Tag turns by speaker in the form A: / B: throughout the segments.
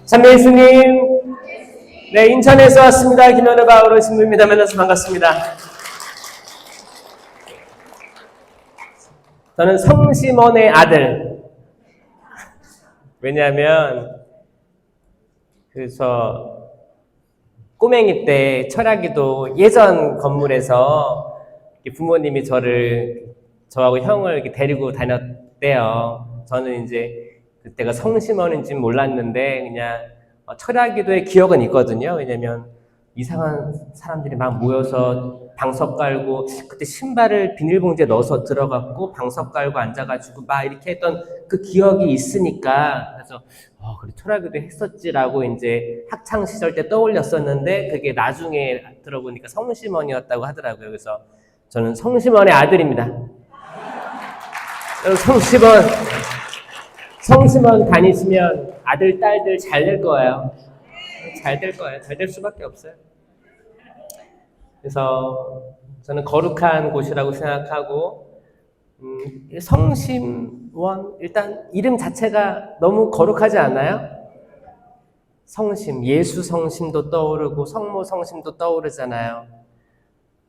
A: 참배 예수님. 네, 인천에서 왔습니다. 김현우 바오로 신부입니다. 만나서 반갑습니다. 저는 성심원의 아들. 왜냐하면 꼬맹이 때 철학기도 예전 건물에서 부모님이 저하고 형을 이렇게 데리고 다녔대요. 저는 이제 그때가 성심원인지는 몰랐는데 그냥 철학기도의 기억은 있거든요. 왜냐면 이상한 사람들이 막 모여서 방석 깔고, 그때 신발을 비닐봉지에 넣어서 들어갔고 방석 깔고 앉아가지고 막 이렇게 했던 그 기억이 있으니까, 그래서 그래 철학기도 했었지라고 이제 학창 시절 때 떠올렸었는데, 그게 나중에 들어보니까 성심원이었다고 하더라고요. 그래서 저는 성심원의 아들입니다. 성심원 다니시면 아들, 딸들 잘 될 거예요. 잘 될 거예요. 잘 될 수밖에 없어요. 그래서 저는 거룩한 곳이라고 생각하고, 성심원, 일단 이름 자체가 너무 거룩하지 않아요? 성심, 예수 성심도 떠오르고 성모 성심도 떠오르잖아요.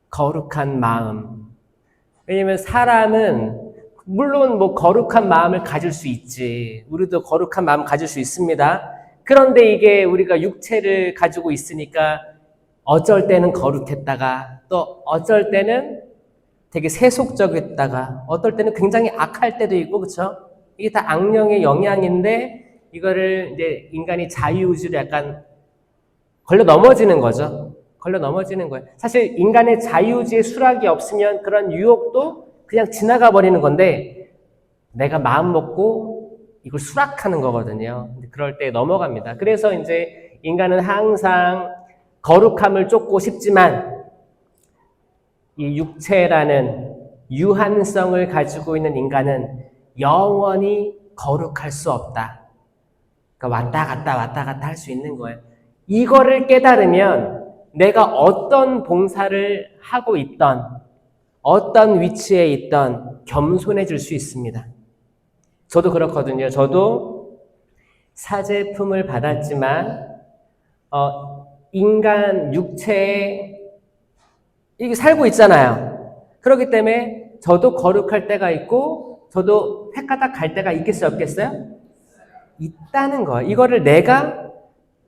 A: 거룩한 마음. 왜냐면 사람은 물론 거룩한 마음을 가질 수 있지. 우리도 거룩한 마음 가질 수 있습니다. 그런데 이게 우리가 육체를 가지고 있으니까 어쩔 때는 거룩했다가 또 어쩔 때는 되게 세속적이었다가 어떨 때는 굉장히 악할 때도 있고, 그렇죠? 이게 다 악령의 영향인데 이거를 이제 인간이 자유의지로 약간 걸려 넘어지는 거죠. 걸려 넘어지는 거예요. 사실 인간의 자유의지에 수락이 없으면 그런 유혹도 그냥 지나가 버리는 건데, 내가 마음 먹고 이걸 수락하는 거거든요. 그럴 때 넘어갑니다. 그래서 이제 인간은 항상 거룩함을 쫓고 싶지만 이 육체라는 유한성을 가지고 있는 인간은 영원히 거룩할 수 없다. 그러니까 왔다 갔다 할 수 있는 거예요. 이거를 깨달으면 내가 어떤 봉사를 하고 있던, 어떤 위치에 있던 겸손해질 수 있습니다. 저도 그렇거든요. 저도 사제품을 받았지만 인간 육체에 이게 살고 있잖아요. 그렇기 때문에 저도 거룩할 때가 있고 저도 헷가닥 갈 때가 있겠어요, 없겠어요? 있다는 거예요. 이거를 내가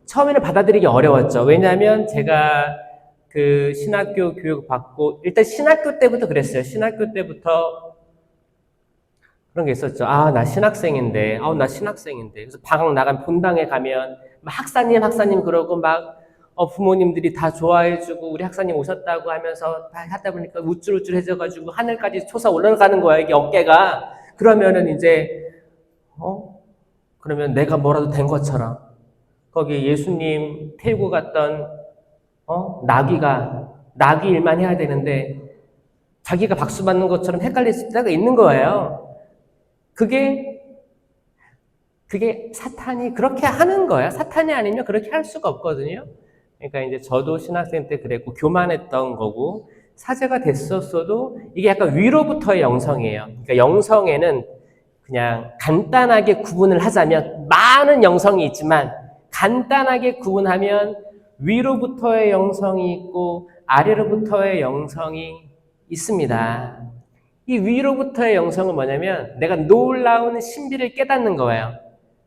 A: 처음에는 받아들이기 어려웠죠. 왜냐하면 제가 그 신학교 교육 받고, 일단 신학교 때부터 그랬어요. 신학교 때부터 그런 게 있었죠. 나 신학생인데. 그래서 방학 나간 본당에 가면 학사님 그러고 막 부모님들이 다 좋아해주고 우리 학사님 오셨다고 하면서 다 하다 보니까 우쭐우쭐해져가지고 하늘까지 솟아 올라가는 거야, 이게 어깨가. 그러면은 이제 그러면 내가 뭐라도 된 것처럼, 거기 예수님 태우고 갔던 나귀 일만 해야 되는데 자기가 박수 받는 것처럼 헷갈릴 때가 있는 거예요. 그게 사탄이 그렇게 하는 거야. 사탄이 아니면 그렇게 할 수가 없거든요. 그러니까 이제 저도 신학생 때 그랬고 교만했던 거고, 사제가 됐었어도 이게 약간 위로부터의 영성이에요. 그러니까 영성에는 그냥 간단하게 구분을 하자면, 많은 영성이 있지만 간단하게 구분하면 위로부터의 영성이 있고 아래로부터의 영성이 있습니다. 이 위로부터의 영성은 뭐냐면 내가 놀라운 신비를 깨닫는 거예요.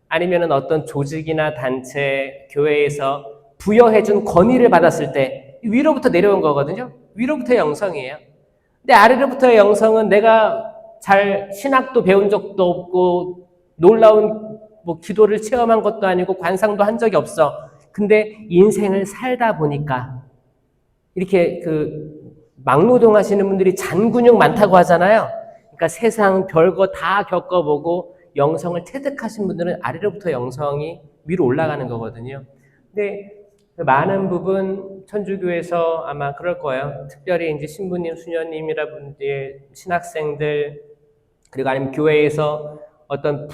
A: 아니면 어떤 조직이나 단체, 교회에서 부여해준 권위를 받았을 때 위로부터 내려온 거거든요. 위로부터의 영성이에요. 근데 아래로부터의 영성은 내가 잘 신학도 배운 적도 없고 놀라운 기도를 체험한 것도 아니고 관상도 한 적이 없어. 근데 인생을 살다 보니까 이렇게 막노동 하시는 분들이 잔근육 많다고 하잖아요. 그러니까 세상 별거 다 겪어보고 영성을 체득하신 분들은 아래로부터 영성이 위로 올라가는 거거든요. 근데 많은 부분 천주교에서 아마 그럴 거예요. 특별히 이제 신부님, 수녀님이라든지 신학생들, 그리고 아니면 교회에서 어떤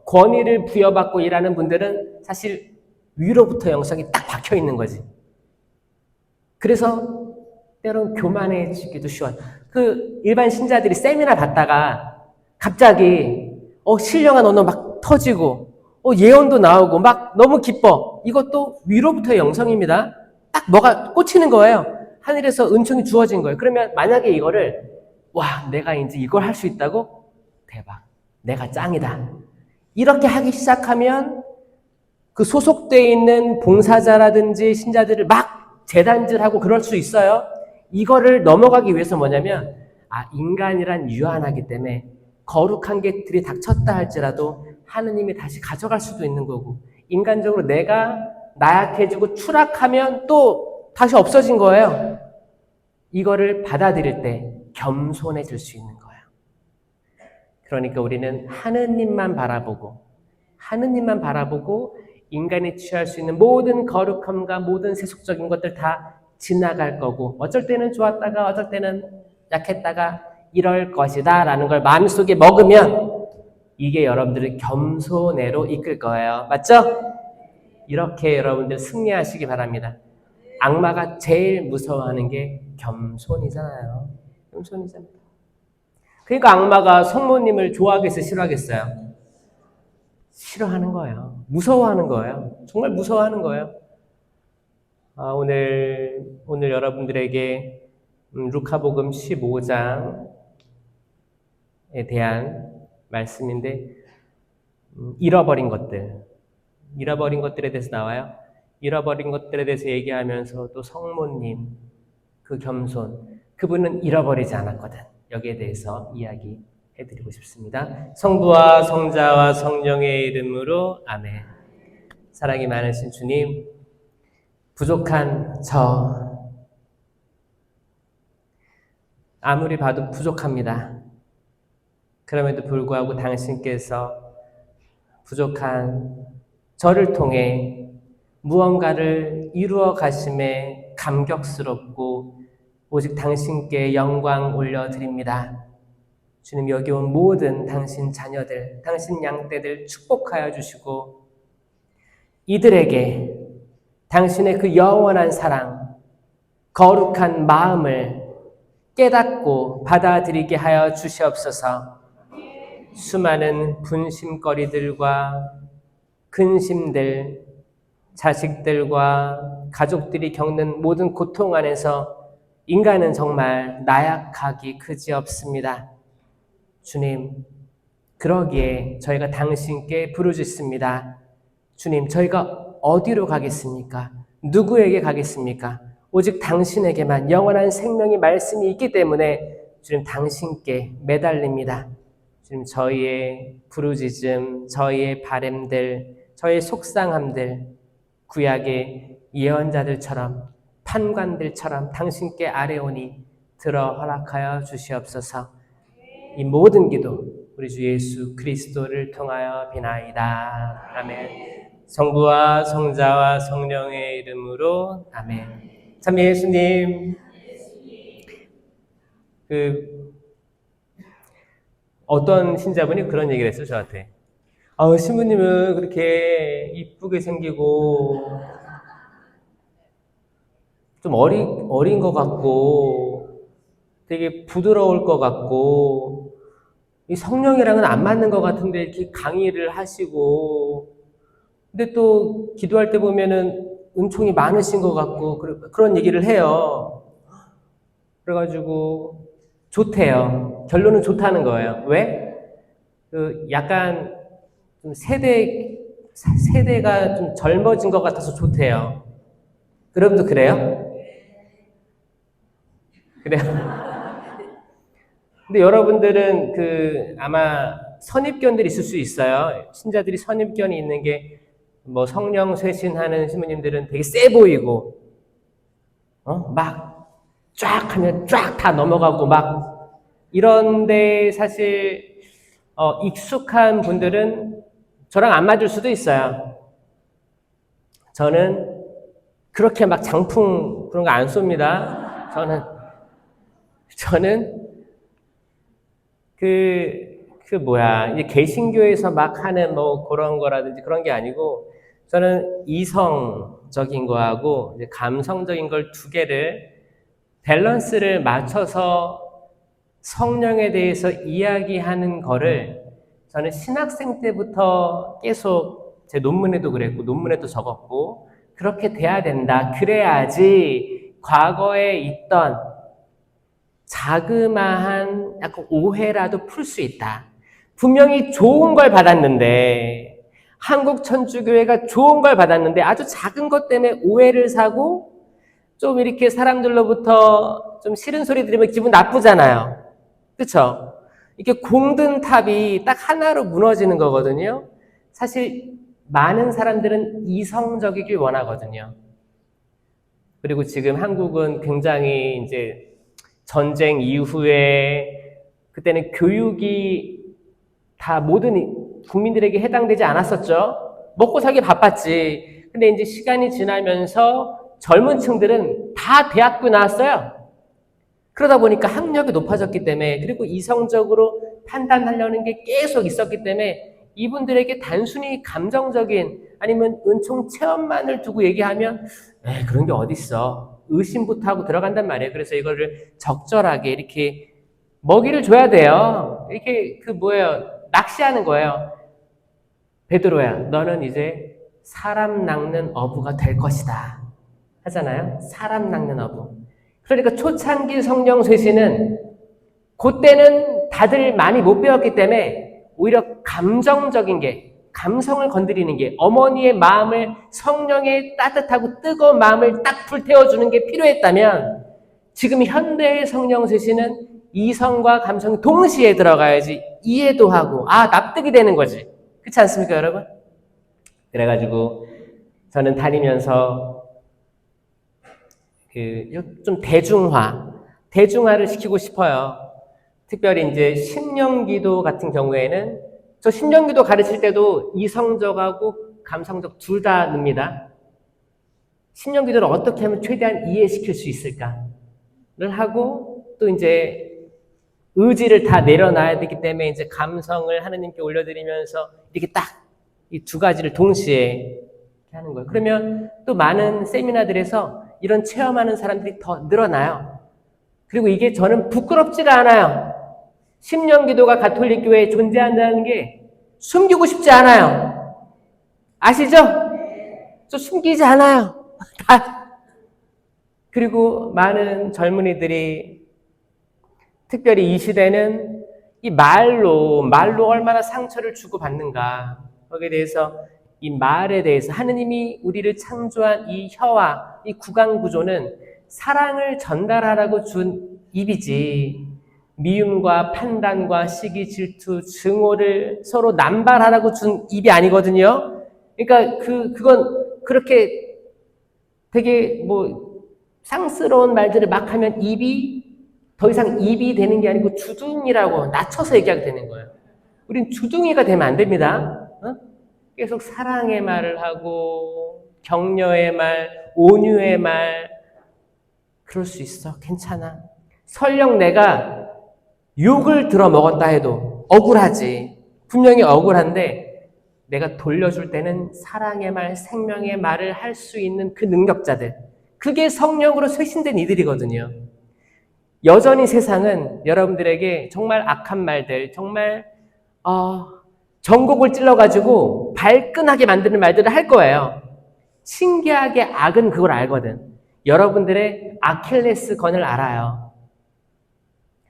A: 권위를 부여받고 일하는 분들은 사실 위로부터 영성이 딱 박혀 있는 거지. 그래서 때론 교만해지기도 쉬워요. 일반 신자들이 세미나 받다가 갑자기 신령한 언어 막 터지고 예언도 나오고 막 너무 기뻐. 이것도 위로부터의 영성입니다. 딱 뭐가 꽂히는 거예요. 하늘에서 은총이 주어진 거예요. 그러면 만약에 이거를 와, 내가 이제 이걸 할 수 있다고? 대박. 내가 짱이다. 이렇게 하기 시작하면 그 소속되어 있는 봉사자라든지 신자들을 막 재단질하고 그럴 수 있어요. 이거를 넘어가기 위해서 뭐냐면 인간이란 유한하기 때문에 거룩한 것들이 닥쳤다 할지라도 하느님이 다시 가져갈 수도 있는 거고, 인간적으로 내가 나약해지고 추락하면 또 다시 없어진 거예요. 이거를 받아들일 때 겸손해질 수 있는 거예요. 그러니까 우리는 하느님만 바라보고 인간이 취할 수 있는 모든 거룩함과 모든 세속적인 것들 다 지나갈 거고, 어쩔 때는 좋았다가 어쩔 때는 약했다가 이럴 것이다 라는 걸 마음속에 먹으면 이게 여러분들을 겸손해로 이끌 거예요. 맞죠? 이렇게 여러분들 승리하시기 바랍니다. 악마가 제일 무서워하는 게 겸손이잖아요. 겸손이잖아요. 그러니까 악마가 성모님을 좋아하겠어요? 싫어하겠어요? 싫어하는 거예요. 무서워하는 거예요. 정말 무서워하는 거예요. 오늘 여러분들에게 루카복음 15장에 대한 말씀인데, 잃어버린 것들에 대해서 나와요. 잃어버린 것들에 대해서 얘기하면서 또 성모님, 그 겸손, 그분은 잃어버리지 않았거든. 여기에 대해서 이야기해드리고 싶습니다. 성부와 성자와 성령의 이름으로 아멘. 사랑이 많으신 주님, 부족한 저, 아무리 봐도 부족합니다. 그럼에도 불구하고 당신께서 부족한 저를 통해 무언가를 이루어 가심에 감격스럽고 오직 당신께 영광 올려드립니다. 주님, 여기 온 모든 당신 자녀들, 당신 양떼들 축복하여 주시고 이들에게 당신의 그 영원한 사랑, 거룩한 마음을 깨닫고 받아들이게 하여 주시옵소서. 수많은 분심거리들과 근심들, 자식들과 가족들이 겪는 모든 고통 안에서 인간은 정말 나약하기 그지없습니다. 주님, 그러기에 저희가 당신께 부르짖습니다. 주님, 저희가 어디로 가겠습니까? 누구에게 가겠습니까? 오직 당신에게만 영원한 생명의 말씀이 있기 때문에 주님, 당신께 매달립니다. 주님, 저희의 부르짖음, 저희의 바램들, 저희의 속상함들, 구약의 예언자들처럼, 판관들처럼 당신께 아뢰오니 들어 허락하여 주시옵소서. 이 모든 기도 우리 주 예수 그리스도를 통하여 비나이다. 아멘. 성부와 성자와 성령의 이름으로 아멘. 참 예수님, 어떤 신자분이 그런 얘기를 했어요, 저한테. 신부님은 그렇게 이쁘게 생기고 좀 어린 것 같고 되게 부드러울 것 같고 이 성령이랑은 안 맞는 것 같은데 이렇게 강의를 하시고, 근데 또 기도할 때 보면은 은총이 많으신 것 같고 그런 얘기를 해요. 그래가지고 좋대요. 결론은 좋다는 거예요. 왜? 약간 좀 세대가 좀 젊어진 것 같아서 좋대요. 여러분도 그래요? 그래요? 근데 여러분들은 아마 선입견들이 있을 수 있어요. 신자들이 선입견이 있는 게, 성령 쇄신하는 신부님들은 되게 세 보이고, 막 쫙 하면 쫙 다 넘어가고 막 이런데 사실 익숙한 분들은 저랑 안 맞을 수도 있어요. 저는 그렇게 막 장풍 그런 거 안 쏩니다. 저는 이제 개신교에서 막 하는 그런 거라든지 그런 게 아니고, 저는 이성적인 거하고 이제 감성적인 걸 두 개를 밸런스를 맞춰서 성령에 대해서 이야기하는 거를 저는 신학생 때부터 계속 제 논문에도 그랬고 논문에도 적었고 그렇게 돼야 된다. 그래야지 과거에 있던 자그마한 약간 오해라도 풀 수 있다. 분명히 좋은 걸 받았는데 한국 천주교회가 좋은 걸 받았는데 아주 작은 것 때문에 오해를 사고 좀 이렇게 사람들로부터 좀 싫은 소리 들으면 기분 나쁘잖아요. 그렇죠? 이게 공든 탑이 딱 하나로 무너지는 거거든요. 사실 많은 사람들은 이성적이길 원하거든요. 그리고 지금 한국은 굉장히 이제 전쟁 이후에 그때는 교육이 다 모든 국민들에게 해당되지 않았었죠. 먹고 살기 바빴지. 근데 이제 시간이 지나면서 젊은 층들은 다 대학교 나왔어요. 그러다 보니까 학력이 높아졌기 때문에 그리고 이성적으로 판단하려는 게 계속 있었기 때문에 이분들에게 단순히 감정적인 아니면 은총 체험만을 두고 얘기하면 그런 게 어딨어. 의심부터 하고 들어간단 말이에요. 그래서 이거를 적절하게 이렇게 먹이를 줘야 돼요. 이렇게 낚시하는 거예요. 베드로야, 너는 이제 사람 낚는 어부가 될 것이다. 하잖아요. 사람 낚는 어부. 그러니까 초창기 성령 쇄신은 그때는 다들 많이 못 배웠기 때문에 오히려 감정적인 게 감성을 건드리는 게 어머니의 마음을 성령의 따뜻하고 뜨거운 마음을 딱 불태워주는 게 필요했다면 지금 현대의 성령 쇄신은 이성과 감성이 동시에 들어가야지 이해도 하고 납득이 되는 거지. 그렇지 않습니까 여러분? 그래가지고 저는 다니면서 좀 대중화를 시키고 싶어요. 특별히 이제 신령기도 같은 경우에는 저 신령기도 가르칠 때도 이성적하고 감성적 둘 다 넣습니다. 신령기도를 어떻게 하면 최대한 이해시킬 수 있을까를 하고 또 이제 의지를 다 내려놔야 되기 때문에 이제 감성을 하느님께 올려드리면서 이렇게 딱 이 두 가지를 동시에 하는 거예요. 그러면 또 많은 세미나들에서 이런 체험하는 사람들이 더 늘어나요. 그리고 이게 저는 부끄럽지가 않아요. 신령기도가 가톨릭 교회에 존재한다는 게 숨기고 싶지 않아요. 아시죠? 저 숨기지 않아요. 그리고 많은 젊은이들이 특별히 이 시대는 이 말로 얼마나 상처를 주고받는가 거기에 대해서 이 말에 대해서 하느님이 우리를 창조한 이 혀와 이 구강 구조는 사랑을 전달하라고 준 입이지 미움과 판단과 시기, 질투, 증오를 서로 남발하라고 준 입이 아니거든요. 그러니까 그건 그렇게 되게 쌍스러운 말들을 막 하면 입이 더 이상 입이 되는 게 아니고 주둥이라고 낮춰서 얘기하게 되는 거예요. 우린 주둥이가 되면 안 됩니다. 계속 사랑의 말을 하고 격려의 말, 온유의 말 그럴 수 있어. 괜찮아. 설령 내가 욕을 들어 먹었다 해도 억울하지. 분명히 억울한데 내가 돌려줄 때는 사랑의 말, 생명의 말을 할 수 있는 그 능력자들. 그게 성령으로 쇄신된 이들이거든요. 여전히 세상은 여러분들에게 정말 악한 말들, 정말 전곡을 찔러가지고 발끈하게 만드는 말들을 할 거예요. 신기하게 악은 그걸 알거든. 여러분들의 아킬레스건을 알아요.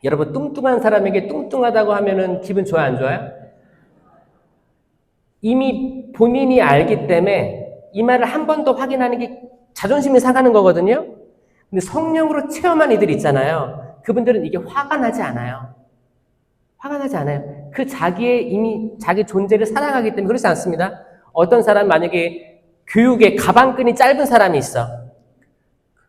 A: 여러분 뚱뚱한 사람에게 뚱뚱하다고 하면은 기분 좋아요, 안 좋아요? 이미 본인이 알기 때문에 이 말을 한 번 더 확인하는 게 자존심이 상하는 거거든요. 근데 성령으로 체험한 이들 있잖아요. 그분들은 이게 화가 나지 않아요. 화가 나지 않아요. 이미 자기 존재를 사랑하기 때문에 그렇지 않습니다. 어떤 사람 만약에 교육에 가방끈이 짧은 사람이 있어.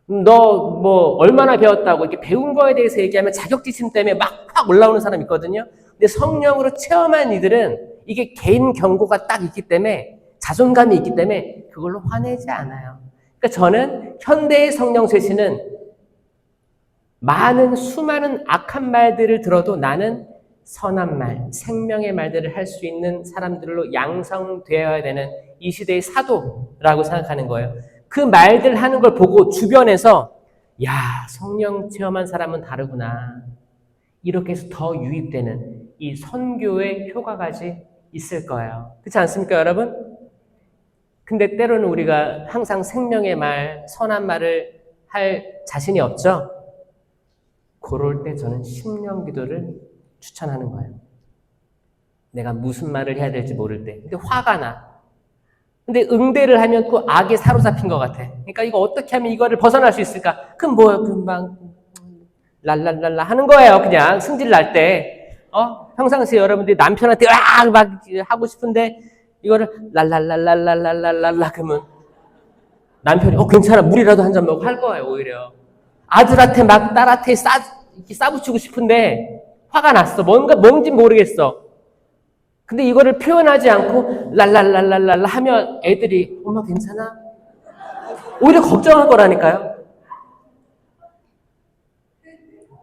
A: 너 얼마나 배웠다고 이렇게 배운 거에 대해서 얘기하면 자격지심 때문에 막 확 올라오는 사람 있거든요. 근데 성령으로 체험한 이들은 이게 개인 경고가 딱 있기 때문에 자존감이 있기 때문에 그걸로 화내지 않아요. 그러니까 저는 현대의 성령 쇄신은 수많은 악한 말들을 들어도 나는 선한 말, 생명의 말들을 할 수 있는 사람들로 양성되어야 되는 이 시대의 사도라고 생각하는 거예요. 그 말들 하는 걸 보고 주변에서 성령 체험한 사람은 다르구나. 이렇게 해서 더 유입되는 이 선교의 효과까지 있을 거예요. 그렇지 않습니까, 여러분? 근데 때로는 우리가 항상 생명의 말, 선한 말을 할 자신이 없죠? 그럴 때 저는 심령 기도를 추천하는 거예요. 내가 무슨 말을 해야 될지 모를 때. 근데 화가 나. 근데 응대를 하면 또 악에 사로잡힌 것 같아. 그러니까 이거 어떻게 하면 이거를 벗어날 수 있을까? 그럼 뭐야? 금방 랄랄랄라 하는 거예요. 그냥 승질 날 때. 평상시에 여러분들이 남편한테 막 하고 싶은데 이거를 랄랄랄랄랄랄랄라 그러면 남편이 괜찮아 물이라도 한 잔 먹고 할 거예요. 오히려 아들한테 막 딸한테 싸붙이고 싶은데 화가 났어. 뭔지 모르겠어. 근데 이거를 표현하지 않고 랄랄랄랄랄라 하면 애들이 엄마 괜찮아? 오히려 걱정할 거라니까요.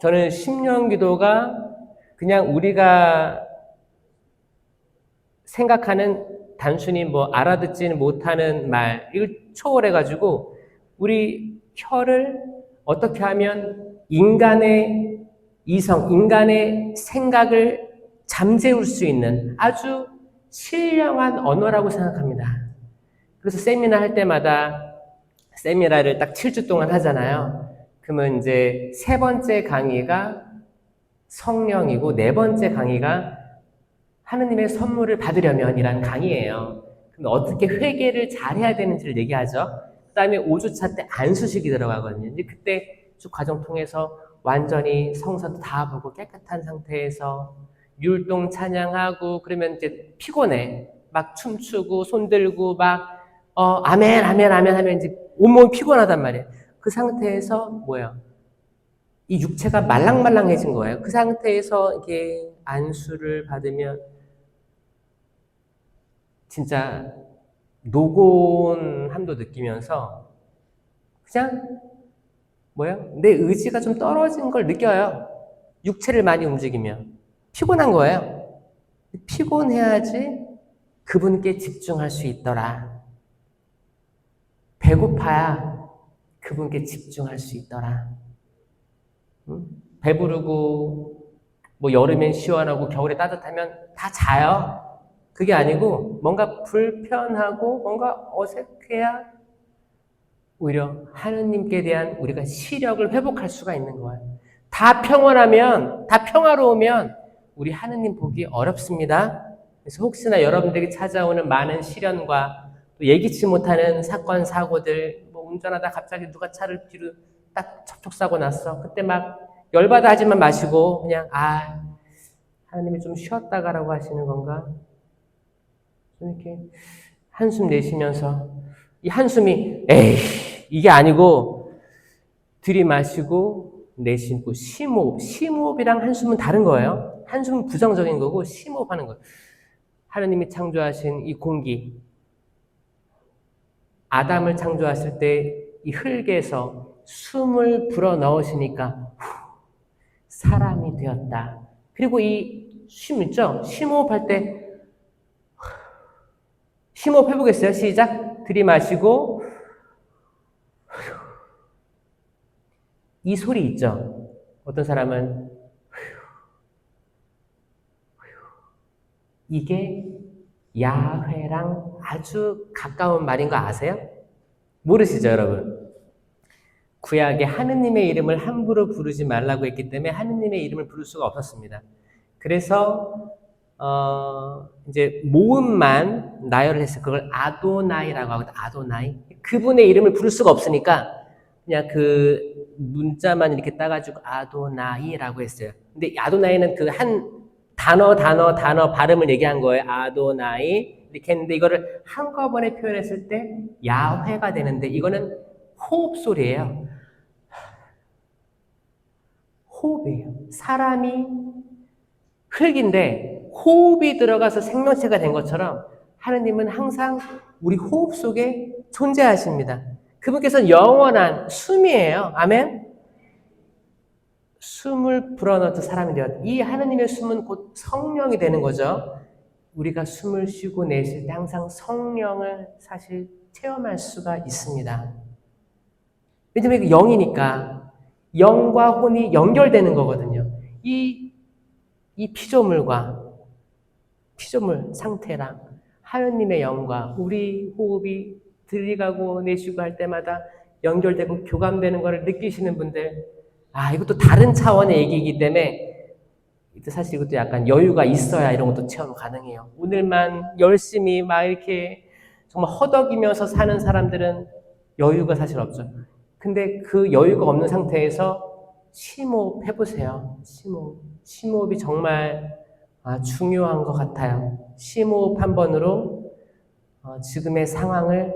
A: 저는 심령 기도가 그냥 우리가 생각하는 단순히 뭐 알아듣지는 못하는 말 이걸 초월해가지고 우리 혀를 어떻게 하면 인간의 이성, 인간의 생각을 잠재울 수 있는 아주 신령한 언어라고 생각합니다. 그래서 세미나 할 때마다 세미나를 딱 7주 동안 하잖아요. 그러면 이제 3번째 강의가 성령이고 4번째 강의가 하느님의 선물을 받으려면이라는 강의예요. 그럼 어떻게 회개를 잘해야 되는지를 얘기하죠. 그 다음에 5주차 때 안수식이 들어가거든요. 이제 그때 쭉 과정 통해서 완전히 성서도 다 보고 깨끗한 상태에서 율동 찬양하고 그러면 이제 피곤해. 막 춤추고 손 들고 막 아멘 아멘 아멘 하면 이제 온몸이 피곤하단 말이에요. 그 상태에서 뭐야? 이 육체가 말랑말랑해진 거예요. 그 상태에서 이렇게 안수를 받으면 진짜 노곤함도 느끼면서 그냥 내 의지가 좀 떨어진 걸 느껴요. 육체를 많이 움직이면 피곤한 거예요. 피곤해야지 그분께 집중할 수 있더라. 배고파야 그분께 집중할 수 있더라. 배부르고 뭐 여름엔 시원하고 겨울에 따뜻하면 다 자요. 그게 아니고 뭔가 불편하고 뭔가 어색해야 오히려 하느님께 대한 우리가 시력을 회복할 수가 있는 거예요. 다 평온하면, 다 평화로우면 우리 하느님 보기 어렵습니다. 그래서 혹시나 여러분들에게 찾아오는 많은 시련과 또 예기치 못하는 사건, 사고들, 뭐 운전하다 갑자기 누가 차를 뒤로 딱 접촉사고 났어. 그때 막 열받아 하지만 마시고 그냥 하느님이 좀 쉬었다 가라고 하시는 건가? 이렇게 한숨 내쉬면서 이 한숨이 이게 아니고 들이마시고 내쉬고 심호흡이랑 한숨은 다른 거예요. 한숨은 부정적인 거고 심호흡하는 거예요. 하느님이 창조하신 이 공기 아담을 창조하실 때 이 흙에서 숨을 불어 넣으시니까 사람이 되었다. 그리고 이 쉼 있죠? 심호흡할 때 심호흡 해보겠어요? 시작. 들이마시고 이 소리 있죠? 어떤 사람은 이게 야훼랑 아주 가까운 말인 거 아세요? 모르시죠, 여러분? 구약에 하느님의 이름을 함부로 부르지 말라고 했기 때문에 하느님의 이름을 부를 수가 없었습니다. 그래서 이제 모음만 나열을 했어요. 그걸 아도나이라고 하거든요. 아도나이. 그분의 이름을 부를 수가 없으니까 그냥 그 문자만 이렇게 따가지고 아도나이라고 했어요. 근데 아도나이는 그 한 단어 발음을 얘기한 거예요. 아도나이 이렇게 했는데 이거를 한꺼번에 표현했을 때 야훼가 되는데 이거는 호흡 소리예요. 호흡이에요. 사람이 흙인데 호흡이 들어가서 생명체가 된 것처럼 하느님은 항상 우리 호흡 속에 존재하십니다. 그분께서는 영원한 숨이에요. 아멘? 숨을 불어넣어서 사람이 되었다. 이 하느님의 숨은 곧 성령이 되는 거죠. 우리가 숨을 쉬고 내쉴 때 항상 성령을 사실 체험할 수가 있습니다. 왜냐면 이게 영이니까 영과 혼이 연결되는 거거든요. 이 피조물 상태랑 하느님의 영과 우리 호흡이 들이가고 내쉬고 할 때마다 연결되고 교감되는 것을 느끼시는 분들, 이것도 다른 차원의 얘기이기 때문에 사실 이것도 약간 여유가 있어야 이런 것도 체험 가능해요. 오늘만 열심히 막 이렇게 정말 허덕이면서 사는 사람들은 여유가 사실 없죠. 근데 그 여유가 없는 상태에서 심호흡 해보세요. 심호흡이 정말 중요한 것 같아요. 심호흡 한 번으로 지금의 상황을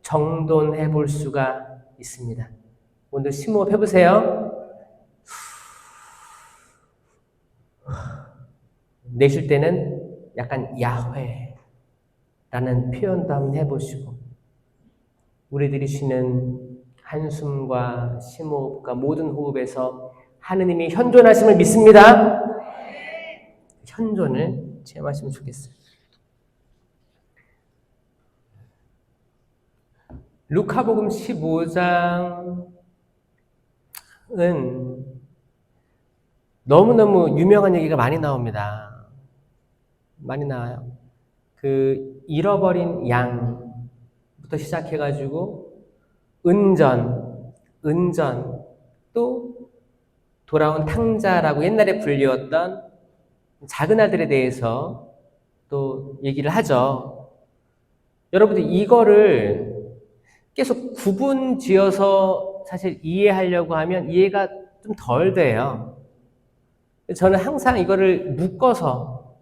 A: 정돈해 볼 수가 있습니다. 오늘 심호흡 해보세요. 내쉴 때는 약간 야훼라는 표현도 한번 해보시고, 우리들이 쉬는 한숨과 심호흡과 모든 호흡에서 하느님이 현존하심을 믿습니다. 현존을 체험하시면 좋겠어요. 루카복음 15장은 너무너무 유명한 얘기가 많이 나옵니다. 많이 나와요. 그 잃어버린 양부터 시작해가지고 은전, 또 돌아온 탕자라고 옛날에 불리웠던 작은 아들에 대해서 또 얘기를 하죠. 여러분들 이거를 계속 구분 지어서 사실 이해하려고 하면 이해가 좀 덜 돼요. 저는 항상 이거를 묶어서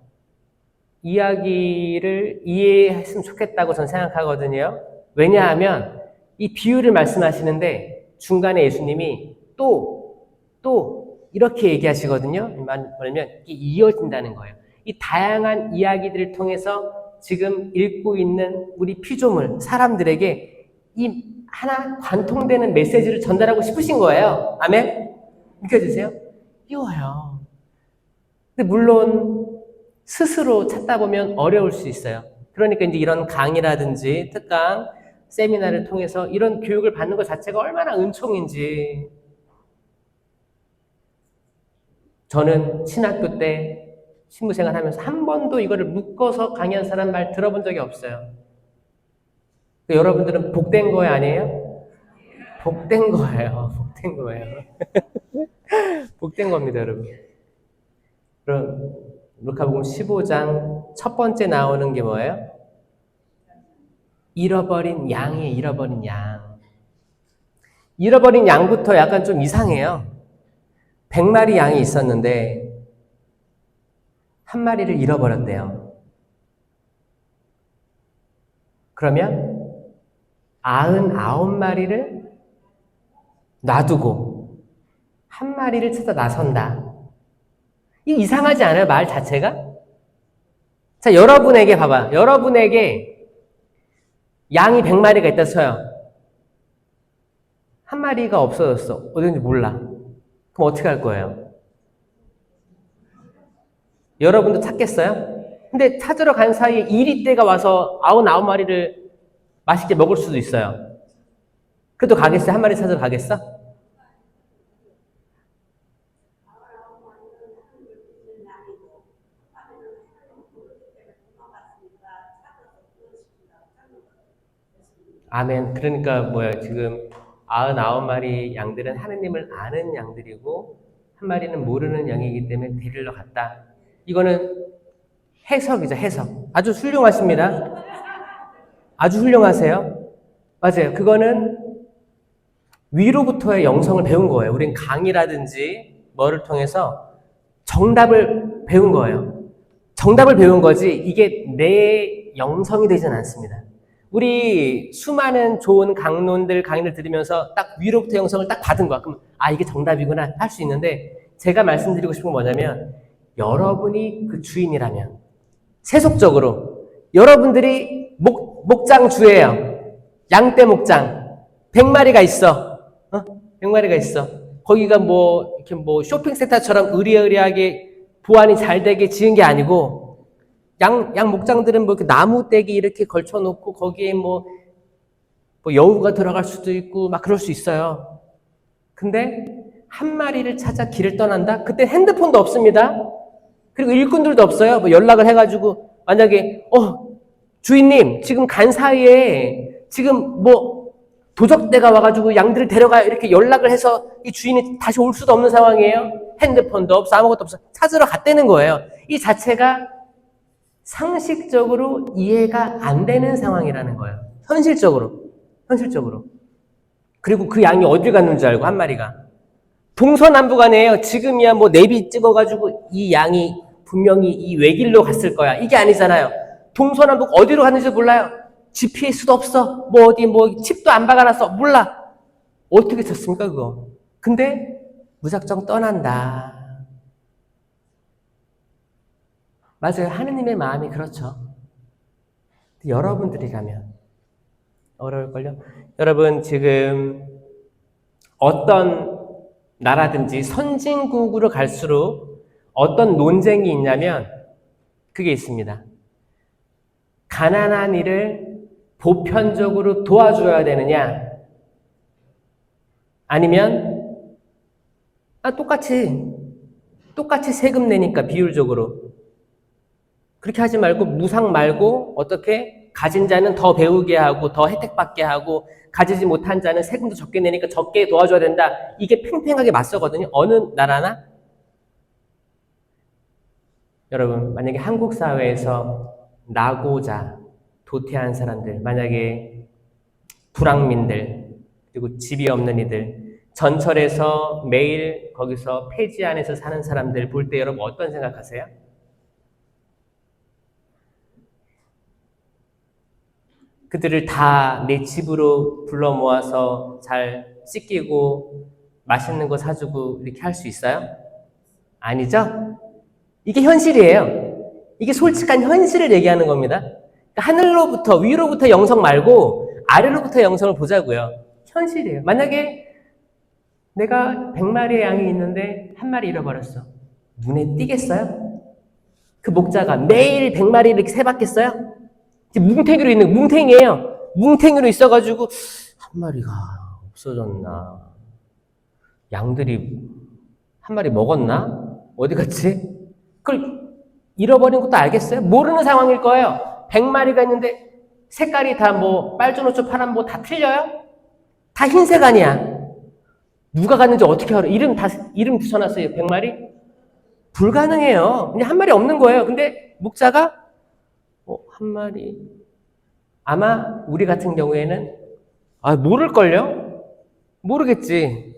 A: 이야기를 이해했으면 좋겠다고 저는 생각하거든요. 왜냐하면 이 비유를 말씀하시는데 중간에 예수님이 또 이렇게 얘기하시거든요. 뭐냐면 이게 이어진다는 거예요. 이 다양한 이야기들을 통해서 지금 읽고 있는 우리 피조물, 사람들에게 이 하나 관통되는 메시지를 전달하고 싶으신 거예요. 아멘? 느껴지세요? 이거예요. 근데 물론 스스로 찾다 보면 어려울 수 있어요. 그러니까 이제 이런 강의라든지 특강, 세미나를 통해서 이런 교육을 받는 것 자체가 얼마나 은총인지. 저는 신학교 때 신부생활 하면서 한 번도 이거를 묶어서 강의한 사람 말 들어본 적이 없어요. 여러분들은 복된 거예요, 아니에요? 복된 거예요. 복된 거예요. 복된 겁니다, 여러분. 그럼 루카복음 15장 첫 번째 나오는 게 뭐예요? 잃어버린 양이에요. 잃어버린 양. 잃어버린 양부터 약간 좀 이상해요. 100마리 양이 있었는데 한 마리를 잃어버렸대요. 그러면 99마리를 놔두고 한 마리를 찾아 나선다. 이게 이상하지 않아요? 말 자체가? 자, 여러분에게 봐봐. 여러분에게 양이 100마리가 있다 쳐요. 한 마리가 없어졌어. 어딘지 몰라. 그럼 어떻게 할 거예요? 여러분도 찾겠어요? 근데 찾으러 간 사이에 이리떼가 와서 99마리를 맛있게 먹을 수도 있어요. 그래도 가겠어요? 한 마리 찾으러 가겠어? 아멘. 그러니까 뭐야, 지금 99마리 양들은 하느님을 아는 양들이고 한 마리는 모르는 양이기 때문에 데리러 갔다. 이거는 해석이죠, 해석. 아주 훌륭하십니다. 아주 훌륭하세요. 맞아요. 그거는 위로부터의 영성을 배운 거예요. 우린 강의라든지 뭐를 통해서 정답을 배운 거예요. 정답을 배운 거지 이게 내 영성이 되진 않습니다. 우리 수많은 좋은 강의를 들으면서 딱 위로부터 영성을 딱 받은 거야. 그럼 이게 정답이구나 할 수 있는데, 제가 말씀드리고 싶은 건 뭐냐면 여러분이 그 주인이라면 세속적으로 여러분들이 목장주예요. 양떼 목장 100마리가 있어. 100마리가 있어. 거기가 이렇게 쇼핑센터처럼 의리의리하게 보안이 잘 되게 지은 게 아니고, 양 목장들은 이렇게 나무떼기 이렇게 걸쳐놓고 거기에 여우가 들어갈 수도 있고 막 그럴 수 있어요. 근데 한 마리를 찾아 길을 떠난다? 그때 핸드폰도 없습니다. 그리고 일꾼들도 없어요. 연락을 해가지고 만약에 주인님, 지금 간 사이에 지금 뭐 도적대가 와가지고 양들을 데려가요. 이렇게 연락을 해서 이 주인이 다시 올 수도 없는 상황이에요. 핸드폰도 없어, 아무것도 없어. 찾으러 갔다는 거예요. 이 자체가 상식적으로 이해가 안 되는 상황이라는 거예요. 현실적으로. 그리고 그 양이 어딜 갔는지 알고, 한 마리가. 동서남북아니에요. 지금이야 뭐 내비 찍어가지고 이 양이 분명히 이 외길로 갔을 거야. 이게 아니잖아요. 동서남북 어디로 갔는지 몰라요. GPS도 없어. 뭐 어디 뭐 칩도 안 박아놨어. 몰라. 어떻게 쳤습니까 그거. 근데 무작정 떠난다. 맞아요. 하느님의 마음이 그렇죠. 여러분들이 가면 어려울걸요. 여러분 지금 어떤 나라든지 선진국으로 갈수록 어떤 논쟁이 있냐면 그게 있습니다. 가난한 이를 보편적으로 도와줘야 되느냐 아니면 똑같이 세금 내니까 비율적으로 그렇게 하지 말고 무상 말고 어떻게 가진 자는 더 배우게 하고 더 혜택받게 하고 가지지 못한 자는 세금도 적게 내니까 적게 도와줘야 된다. 이게 팽팽하게 맞서거든요. 어느 나라나. 여러분 만약에 한국 사회에서 나고자 도태한 사람들, 만약에 불황민들, 그리고 집이 없는 이들, 전철에서 매일 거기서 폐지 안에서 사는 사람들 볼 때 여러분 어떤 생각하세요? 그들을 다 내 집으로 불러 모아서 잘 씻기고 맛있는 거 사주고 이렇게 할 수 있어요? 아니죠? 이게 현실이에요. 이게 솔직한 현실을 얘기하는 겁니다. 그러니까 하늘로부터 위로부터 영성 말고 아래로부터 영성을 보자고요. 현실이에요. 만약에 내가 100마리의 양이 있는데 한 마리 잃어버렸어. 눈에 띄겠어요? 그 목자가 매일 100마리를 이렇게 세봤겠어요? 뭉탱이로 있는 뭉탱이에요. 뭉탱이로 있어가지고 한 마리가 없어졌나? 양들이 한 마리 먹었나? 어디 갔지? 그걸 잃어버린 것도 알겠어요? 모르는 상황일 거예요. 100마리가 있는데 색깔이 다 뭐 빨주노초 파란 뭐 다 틀려요? 다 흰색 아니야. 누가 갔는지 어떻게 알아? 이름 붙여놨어요. 100마리? 불가능해요. 그냥 한 마리 없는 거예요. 근데 목자가 한 마리. 아마 우리 같은 경우에는 모를걸요? 모르겠지.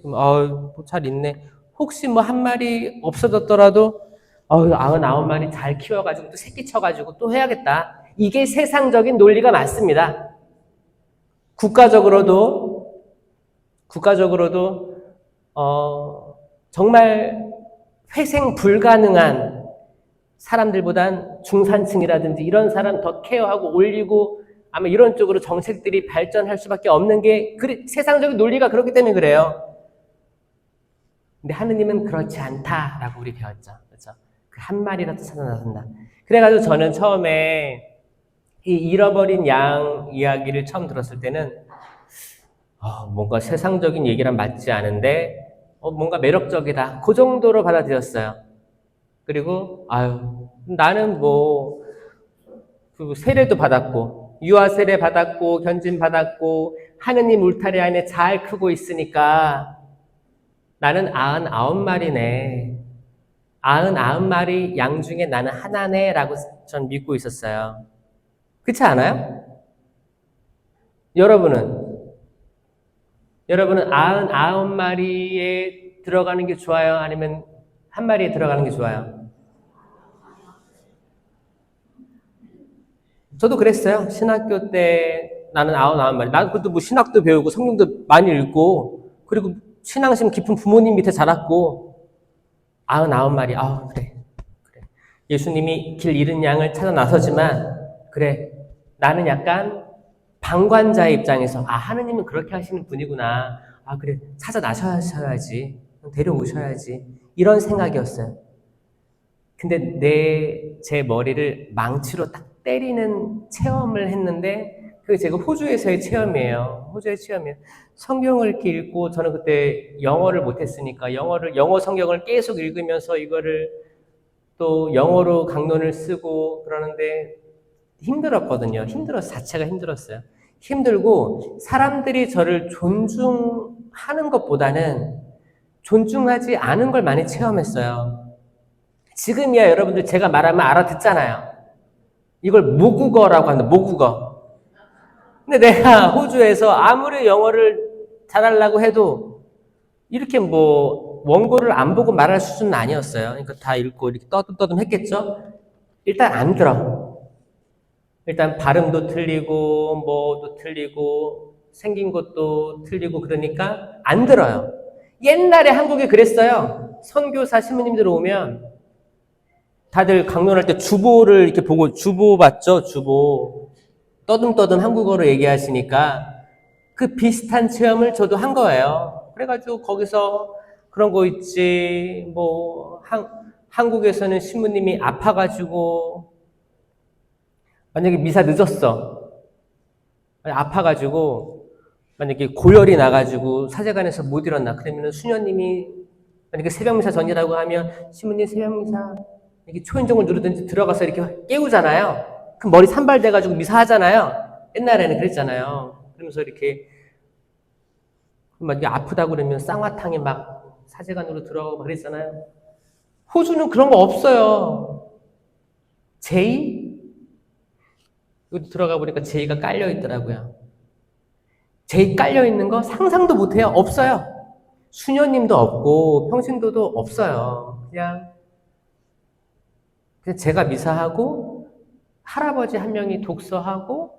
A: 잘 있네. 혹시 뭐 한 마리 없어졌더라도 99마리 잘 키워가지고 또 새끼 쳐가지고 또 해야겠다. 이게 세상적인 논리가 맞습니다. 국가적으로도 정말 회생 불가능한 사람들보단 중산층이라든지 이런 사람 더 케어하고 올리고 아마 이런 쪽으로 정책들이 발전할 수밖에 없는 게 세상적인 논리가 그렇기 때문에 그래요. 근데 하느님은 그렇지 않다라고 우리 배웠죠. 그렇죠? 그 한 마리라도 찾아 나선다. 그래가지고 저는 처음에 이 잃어버린 양 이야기를 처음 들었을 때는 뭔가 세상적인 얘기랑 맞지 않은데 뭔가 매력적이다. 그 정도로 받아들였어요. 그리고 나는 뭐 그 세례도 받았고 유아 세례 받았고 견진 받았고 하느님 울타리 안에 잘 크고 있으니까 나는 99마리네. 99마리 양 중에 나는 하나네 라고 전 믿고 있었어요. 그렇지 않아요? 여러분은 99마리에 들어가는 게 좋아요? 아니면 한 마리에 들어가는 게 좋아요? 저도 그랬어요. 신학교 때 나는 99마리. 난 그것도 뭐 신학도 배우고 성경도 많이 읽고 그리고 신앙심 깊은 부모님 밑에 자랐고 99마리. 그래. 예수님이 길 잃은 양을 찾아 나서지만 그래. 나는 약간 방관자의 입장에서 하느님은 그렇게 하시는 분이구나. 그래. 찾아 나서셔야지. 데려오셔야지. 이런 생각이었어요. 근데 제 머리를 망치로 딱 때리는 체험을 했는데 그게 제가 호주에서의 체험이에요. 성경을 이렇게 읽고 저는 그때 영어를 못했으니까 영어 성경을 계속 읽으면서 이거를 또 영어로 강론을 쓰고 그러는데 힘들었거든요. 자체가 힘들었어요. 힘들고 사람들이 저를 존중하는 것보다는 존중하지 않은 걸 많이 체험했어요. 지금이야 여러분들 제가 말하면 알아듣잖아요. 이걸 모국어라고 합니다. 모국어. 근데 내가 호주에서 아무리 영어를 잘하려고 해도 이렇게 뭐 원고를 안 보고 말할 수준은 아니었어요. 그러니까 다 읽고 이렇게 떠듬떠듬 했겠죠? 일단 안 들어. 일단 발음도 틀리고 뭐도 틀리고 생긴 것도 틀리고 그러니까 안 들어요. 옛날에 한국에 그랬어요. 선교사 신부님들 오면 다들 강론할 때 주보를 이렇게 보고 주보 봤죠? 주보. 떠듬떠듬 한국어로 얘기하시니까 그 비슷한 체험을 저도 한 거예요. 그래가지고 거기서 그런 거 있지. 뭐 한국에서는 신부님이 아파가지고 만약에 미사 늦었어. 아파가지고 만약에 고열이 나가지고 사제관에서 못 일어나. 그러면 수녀님이 만약에 새벽미사 전이라고 하면 신부님 새벽미사 이렇게 초인종을 누르든지 들어가서 이렇게 깨우잖아요. 그럼 머리 산발돼가지고 미사하잖아요. 옛날에는 그랬잖아요. 그러면서 이렇게 만약에 아프다고 그러면 쌍화탕에 막 사제관으로 들어가고 그랬잖아요. 호주는 그런 거 없어요. 제의? 여기 들어가 보니까 제의가 깔려 있더라고요. 제의 깔려 있는 거 상상도 못해요. 없어요. 수녀님도 없고 평신도도 없어요. 그냥 제가 미사하고 할아버지 한 명이 독서하고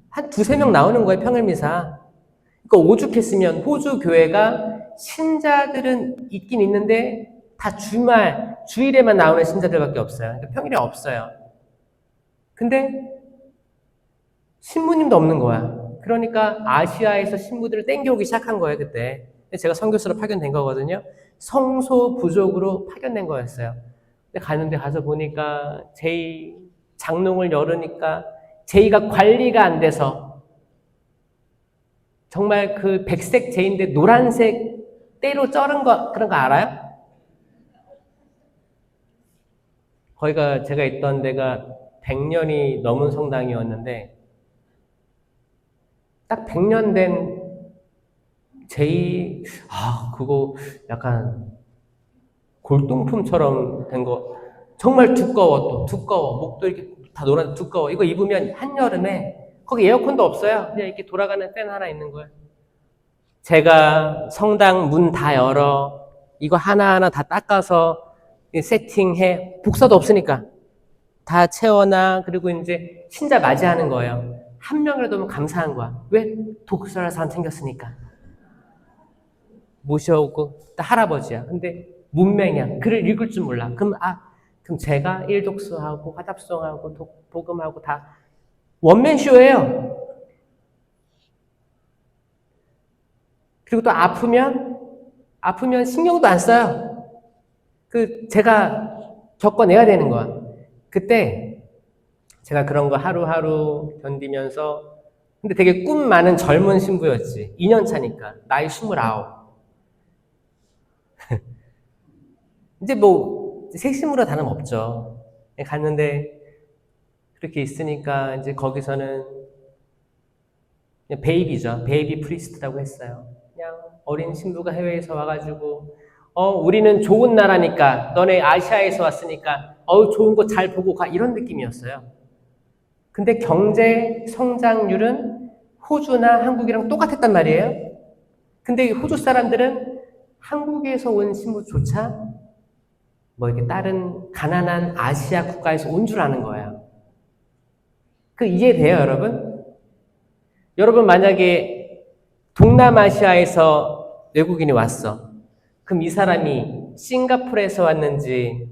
A: 한 두세 명 나오는 거예요. 평일 미사. 그러니까 오죽했으면 호주 교회가 신자들은 있긴 있는데 다 주일에만 나오는 신자들밖에 없어요. 그러니까 평일에 없어요. 근데 신부님도 없는 거야. 그러니까 아시아에서 신부들을 땡겨오기 시작한 거예요, 그때. 제가 선교사로 파견된 거거든요. 성소 부족으로 파견된 거였어요. 근데 가서 보니까 장롱을 열으니까 제의가 관리가 안 돼서 정말 그 백색 제인데 노란색 때로 쩔은 거 그런 거 알아요? 거기가 제가 있던 데가 100년이 넘은 성당이었는데 딱 100년 된 그거 약간 골동품처럼 된 거 정말 두꺼워. 목도 이렇게 다 노란 두꺼워. 이거 입으면 한여름에 거기 에어컨도 없어요. 그냥 이렇게 돌아가는 팬 하나 있는 거예요. 제가 성당 문 다 열어 이거 하나하나 다 닦아서 세팅해. 복사도 없으니까 다 채워놔. 그리고 이제 신자 맞이하는 거예요. 한 명이라도 오면 감사한 거야. 왜? 독서할 사람 생겼으니까. 모셔오고 할아버지야. 근데 문맹이야. 글을 읽을 줄 몰라. 그럼 제가 일독서하고 화답송하고 복음하고 다 원맨쇼예요. 그리고 또 아프면 신경도 안 써요. 제가 겪어내야 되는 거야. 그때 제가 그런 거 하루하루 견디면서 근데 되게 꿈 많은 젊은 신부였지. 2년 차니까. 나이 29. 이제 뭐 색심으로 다름없죠. 갔는데 그렇게 있으니까 이제 거기서는 그냥 베이비죠. 베이비 프리스트라고 했어요. 그냥 어린 신부가 해외에서 와가지고 우리는 좋은 나라니까 너네 아시아에서 왔으니까 좋은 거 잘 보고 가 이런 느낌이었어요. 근데 경제 성장률은 호주나 한국이랑 똑같았단 말이에요. 근데 호주 사람들은 한국에서 온 신부조차 뭐 이렇게 다른 가난한 아시아 국가에서 온 줄 아는 거예요. 이해돼요, 여러분? 여러분 만약에 동남아시아에서 외국인이 왔어. 그럼 이 사람이 싱가포르에서 왔는지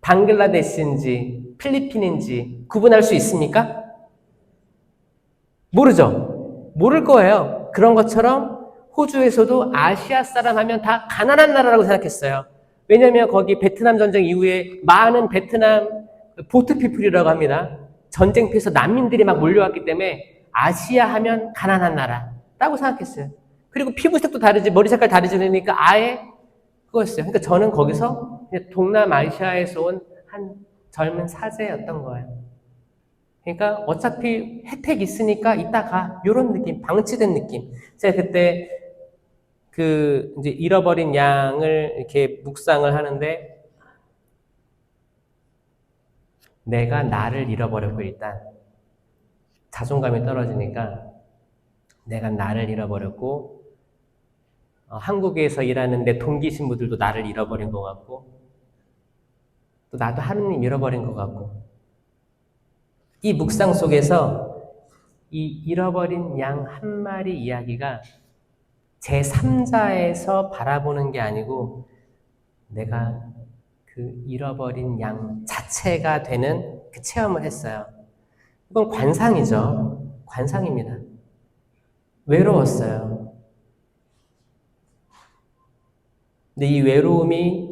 A: 방글라데시인지 필리핀인지 구분할 수 있습니까? 모르죠? 모를 거예요. 그런 것처럼 호주에서도 아시아 사람 하면 다 가난한 나라라고 생각했어요. 왜냐하면 거기 베트남 전쟁 이후에 많은 베트남 보트 피플이라고 합니다. 전쟁 피해서 난민들이 막 몰려왔기 때문에 아시아 하면 가난한 나라라고 생각했어요. 그리고 피부색도 다르지 머리 색깔 다르지 그러니까 아예 그거였어요. 그러니까 저는 거기서 동남아시아에서 온 한 젊은 사제였던 거예요. 그러니까 어차피 혜택 있으니까 이따 가. 요런 느낌, 방치된 느낌. 제가 그때 이제 잃어버린 양을 이렇게 묵상을 하는데 내가 나를 잃어버렸고 일단 자존감이 떨어지니까 내가 나를 잃어버렸고 한국에서 일하는 내 동기 신부들도 나를 잃어버린 것 같고 또 나도 하느님 잃어버린 것 같고 이 묵상 속에서 이 잃어버린 양 한 마리 이야기가 제3자에서 바라보는 게 아니고 내가 그 잃어버린 양 자체가 되는 그 체험을 했어요. 이건 관상이죠. 관상입니다. 외로웠어요. 근데 이 외로움이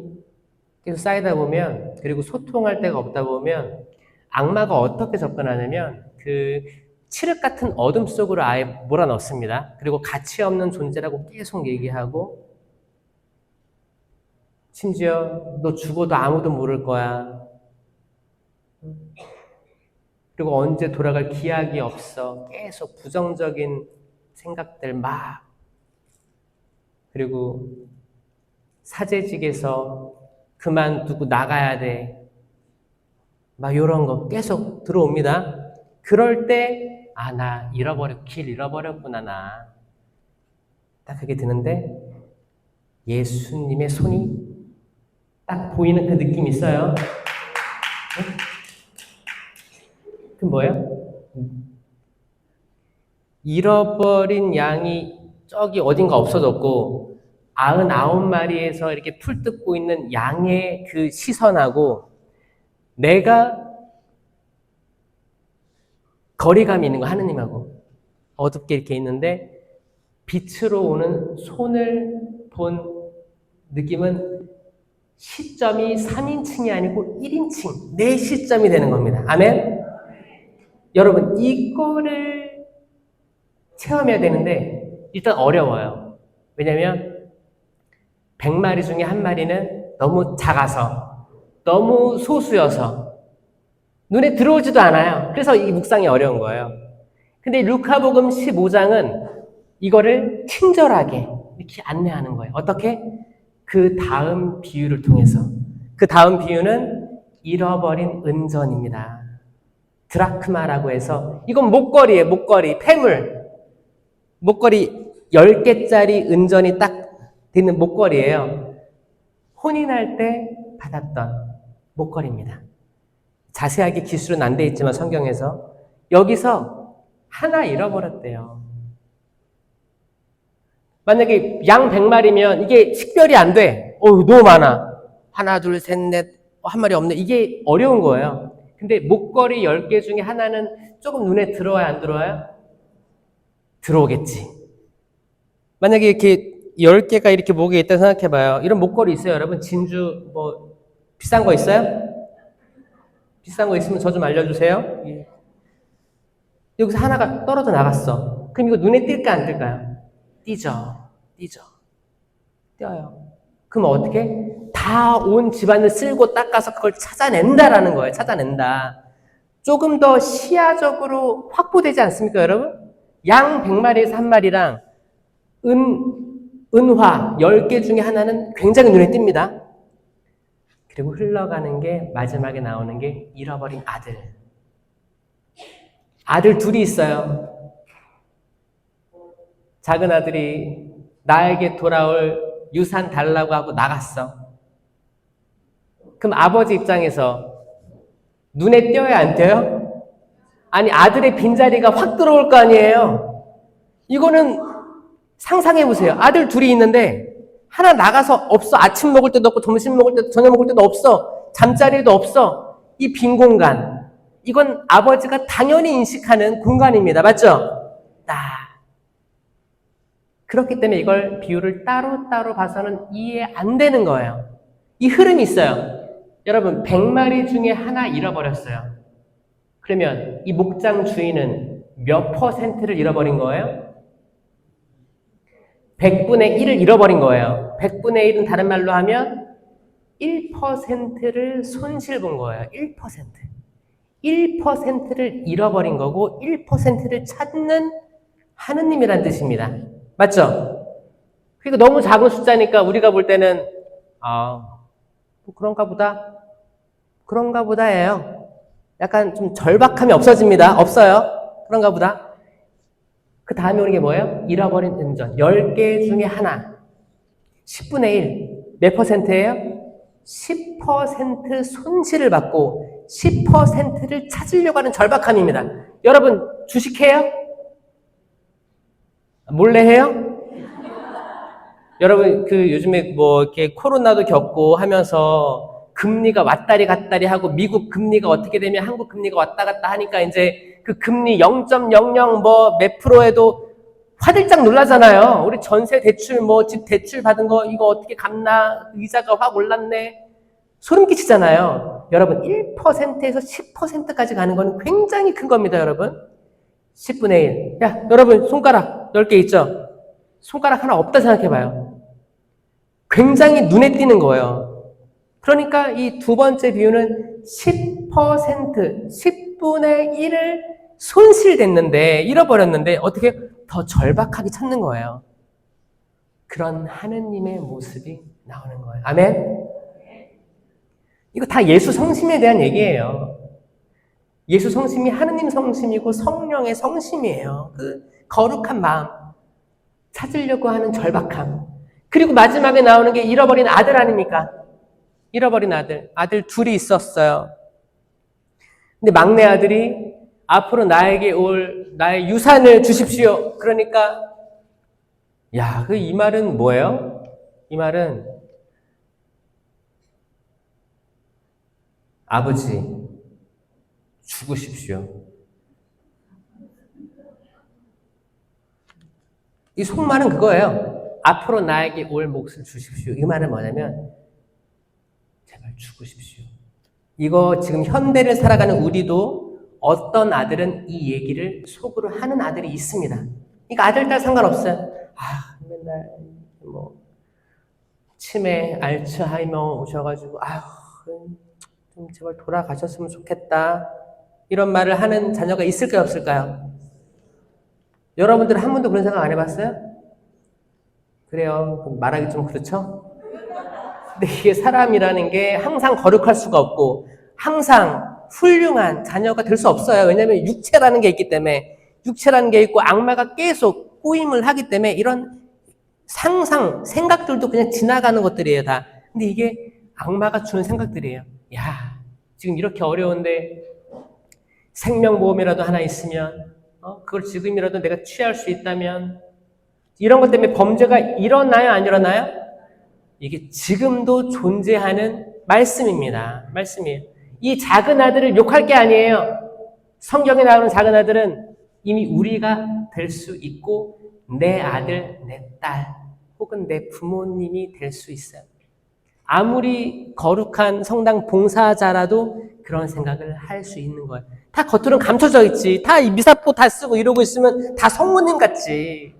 A: 계속 쌓이다 보면 그리고 소통할 데가 없다 보면 악마가 어떻게 접근하냐면 그 칠흑 같은 어둠 속으로 아예 몰아넣습니다. 그리고 가치 없는 존재라고 계속 얘기하고 심지어 너 죽어도 아무도 모를 거야. 그리고 언제 돌아갈 기약이 없어. 계속 부정적인 생각들 막. 그리고 사제직에서 그만두고 나가야 돼. 막 이런 거 계속 들어옵니다. 그럴 때, 나 길 잃어버렸구나, 나. 딱 그게 드는데, 예수님의 손이 딱 보이는 그 느낌이 있어요. 네? 그 뭐예요? 잃어버린 양이 저기 어딘가 없어졌고 99마리에서 이렇게 풀 뜯고 있는 양의 그 시선하고 내가 거리감이 있는 거 하느님하고 어둡게 이렇게 있는데 빛으로 오는 손을 본 느낌은 시점이 3인칭이 아니고 1인칭 내 시점이 되는 겁니다. 아멘? 여러분 이거를 체험해야 되는데 일단 어려워요. 왜냐면 100마리 중에 한 마리는 너무 작아서 너무 소수여서 눈에 들어오지도 않아요. 그래서 이 묵상이 어려운 거예요. 근데 루카복음 15장은 이거를 친절하게 이렇게 안내하는 거예요. 어떻게? 그 다음 비유를 통해서. 그 다음 비유는 잃어버린 은전입니다. 드라크마라고 해서 이건 목걸이에요. 목걸이, 폐물. 목걸이 10개짜리 은전이 딱 있는 목걸이에요. 혼인할 때 받았던 목걸이입니다. 자세하게 기술은 안 돼 있지만 성경에서 여기서 하나 잃어버렸대요. 만약에 양 100마리면 이게 식별이 안 돼. 너무 많아. 하나, 둘, 셋, 넷, 한 마리 없네. 이게 어려운 거예요. 근데 목걸이 10개 중에 하나는 조금 눈에 들어와요, 안 들어와요? 들어오겠지. 만약에 이렇게 10개가 이렇게 목에 있다 생각해봐요. 이런 목걸이 있어요, 여러분? 진주, 비싼 거 있어요? 비싼 거 있으면 저 좀 알려주세요. 예. 여기서 하나가 떨어져 나갔어. 그럼 이거 눈에 띌까, 안 띌까요? 띄죠. 띄어요. 그럼 어떻게? 다 온 집안을 쓸고 닦아서 그걸 찾아낸다라는 거예요. 찾아낸다. 조금 더 시야적으로 확보되지 않습니까, 여러분? 양 100마리에서 한 마리랑 은화 10개 중에 하나는 굉장히 눈에 띕니다. 그리고 흘러가는 게 마지막에 나오는 게 잃어버린 아들. 아들 둘이 있어요. 작은 아들이 나에게 돌아올 유산 달라고 하고 나갔어. 그럼 아버지 입장에서 눈에 띄어야 안 띄어요? 아니 아들의 빈자리가 확 들어올 거 아니에요. 이거는 상상해보세요. 아들 둘이 있는데 하나 나가서 없어. 아침 먹을 때도 없고 점심 먹을 때도 저녁 먹을 때도 없어. 잠자리도 없어. 이 빈 공간. 이건 아버지가 당연히 인식하는 공간입니다. 맞죠? 그렇기 때문에 이걸 비유를 따로따로 봐서는 이해 안 되는 거예요. 이 흐름이 있어요. 여러분 100마리 중에 하나 잃어버렸어요. 그러면 이 목장 주인은 몇 퍼센트를 잃어버린 거예요? 100분의 1을 잃어버린 거예요. 100분의 1은 다른 말로 하면 1%를 손실 본 거예요. 1%. 1%를 잃어버린 거고 1%를 찾는 하느님이란 뜻입니다. 맞죠? 그러니까 너무 작은 숫자니까 우리가 볼 때는 뭐 그런가 보다예요. 약간 좀 절박함이 없어집니다. 없어요. 그런가 보다. 그 다음에 오는 게 뭐예요? 잃어버린 은전. 10개 중에 하나. 10분의 1. 몇 퍼센트예요? 10% 손실을 받고 10%를 찾으려고 하는 절박함입니다. 여러분, 주식해요? 몰래 해요? 여러분, 요즘에 뭐, 이렇게 코로나도 겪고 하면서 금리가 왔다리 갔다리 하고 미국 금리가 어떻게 되면 한국 금리가 왔다 갔다 하니까 이제 그 금리 0.00 뭐 몇 프로에도 화들짝 놀라잖아요. 우리 전세 대출 뭐 집 대출 받은 거 이거 어떻게 갚나? 의자가 확 올랐네. 소름 끼치잖아요. 여러분 1%에서 10%까지 가는 건 굉장히 큰 겁니다. 여러분 10분의 1. 야 여러분 손가락 10개 있죠? 손가락 하나 없다 생각해봐요. 굉장히 눈에 띄는 거예요. 그러니까 이 두 번째 비유는 10%, 10분의 1을 손실됐는데 잃어버렸는데 어떻게 더 절박하게 찾는 거예요. 그런 하느님의 모습이 나오는 거예요. 아멘? 이거 다 예수 성심에 대한 얘기예요. 예수 성심이 하느님 성심이고 성령의 성심이에요. 그 거룩한 마음, 찾으려고 하는 절박함. 그리고 마지막에 나오는 게 잃어버린 아들 아닙니까? 잃어버린 아들. 아들 둘이 있었어요. 근데 막내 아들이 앞으로 나에게 올 나의 유산을 주십시오. 그러니까 이 말은 뭐예요? 이 말은 아버지 죽으십시오. 이 속말은 그거예요. 앞으로 나에게 올 몫을 주십시오. 이 말은 뭐냐면 제발 죽으십시오. 이거 지금 현대를 살아가는 우리도 어떤 아들은 이 얘기를 속으로 하는 아들이 있습니다. 그러니까 아들, 딸 상관없어요. 맨날 뭐 치매, 알츠하이머 오셔가지고 좀 제발 돌아가셨으면 좋겠다. 이런 말을 하는 자녀가 있을까요, 없을까요? 여러분들은 한 번도 그런 생각 안 해봤어요? 그래요. 말하기 좀 그렇죠? 근데 이게 사람이라는 게 항상 거룩할 수가 없고 항상 훌륭한 자녀가 될 수 없어요. 왜냐하면 육체라는 게 있기 때문에 육체라는 게 있고 악마가 계속 꼬임을 하기 때문에 이런 상상, 생각들도 그냥 지나가는 것들이에요, 다. 근데 이게 악마가 주는 생각들이에요. 지금 이렇게 어려운데 생명보험이라도 하나 있으면 그걸 지금이라도 내가 취할 수 있다면 이런 것 때문에 범죄가 일어나요, 안 일어나요? 이게 지금도 존재하는 말씀입니다. 말씀이에요. 이 작은 아들을 욕할 게 아니에요. 성경에 나오는 작은 아들은 이미 우리가 될 수 있고 내 아들, 내 딸 혹은 내 부모님이 될 수 있어요. 아무리 거룩한 성당 봉사자라도 그런 생각을 할 수 있는 거예요. 다 겉으로는 감춰져 있지. 다 미사포 다 쓰고 이러고 있으면 다 성모님 같지.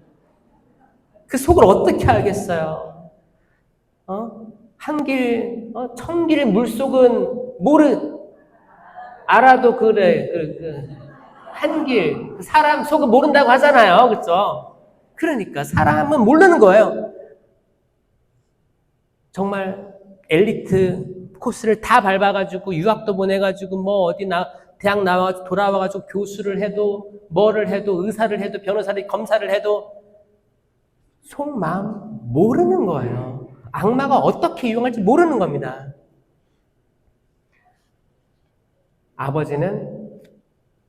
A: 그 속을 어떻게 알겠어요? 천길 물속은 알아도 한길, 사람 속은 모른다고 하잖아요. 그렇죠? 그러니까 사람은 모르는 거예요. 정말 엘리트 코스를 다 밟아가지고 유학도 보내가지고 대학 나와 돌아와가지고 교수를 해도 뭐를 해도 의사를 해도 변호사를 검사를 해도 속마음 모르는 거예요. 악마가 어떻게 이용할지 모르는 겁니다. 아버지는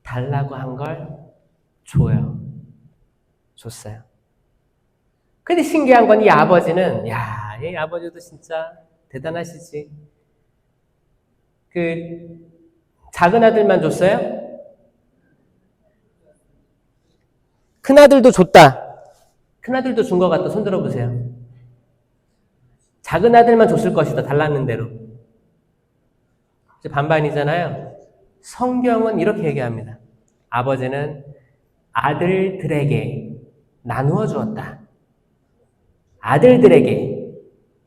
A: 달라고 한 걸 줬어요. 근데 신기한 건 이 아버지는 이 아버지도 진짜 대단하시지. 작은 아들만 줬어요? 큰 아들도 줬다. 큰 아들도 준 것 같다. 손 들어보세요. 작은 아들만 줬을 것이다. 달랐는 대로. 이제 반반이잖아요. 성경은 이렇게 얘기합니다. 아버지는 아들들에게 나누어 주었다. 아들들에게.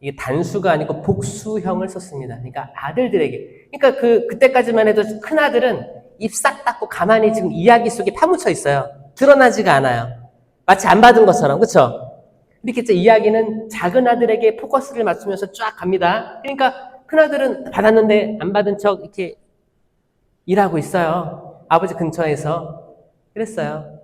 A: 이게 단수가 아니고 복수형을 썼습니다. 그러니까 아들들에게. 그러니까 그때까지만 해도 큰 아들은 입 싹 닫고 가만히 지금 이야기 속에 파묻혀 있어요. 드러나지가 않아요. 마치 안 받은 것처럼, 그렇죠? 이렇게 이제 이야기는 작은 아들에게 포커스를 맞추면서 쫙 갑니다. 그러니까 큰 아들은 받았는데 안 받은 척 이렇게 일하고 있어요. 아버지 근처에서. 그랬어요.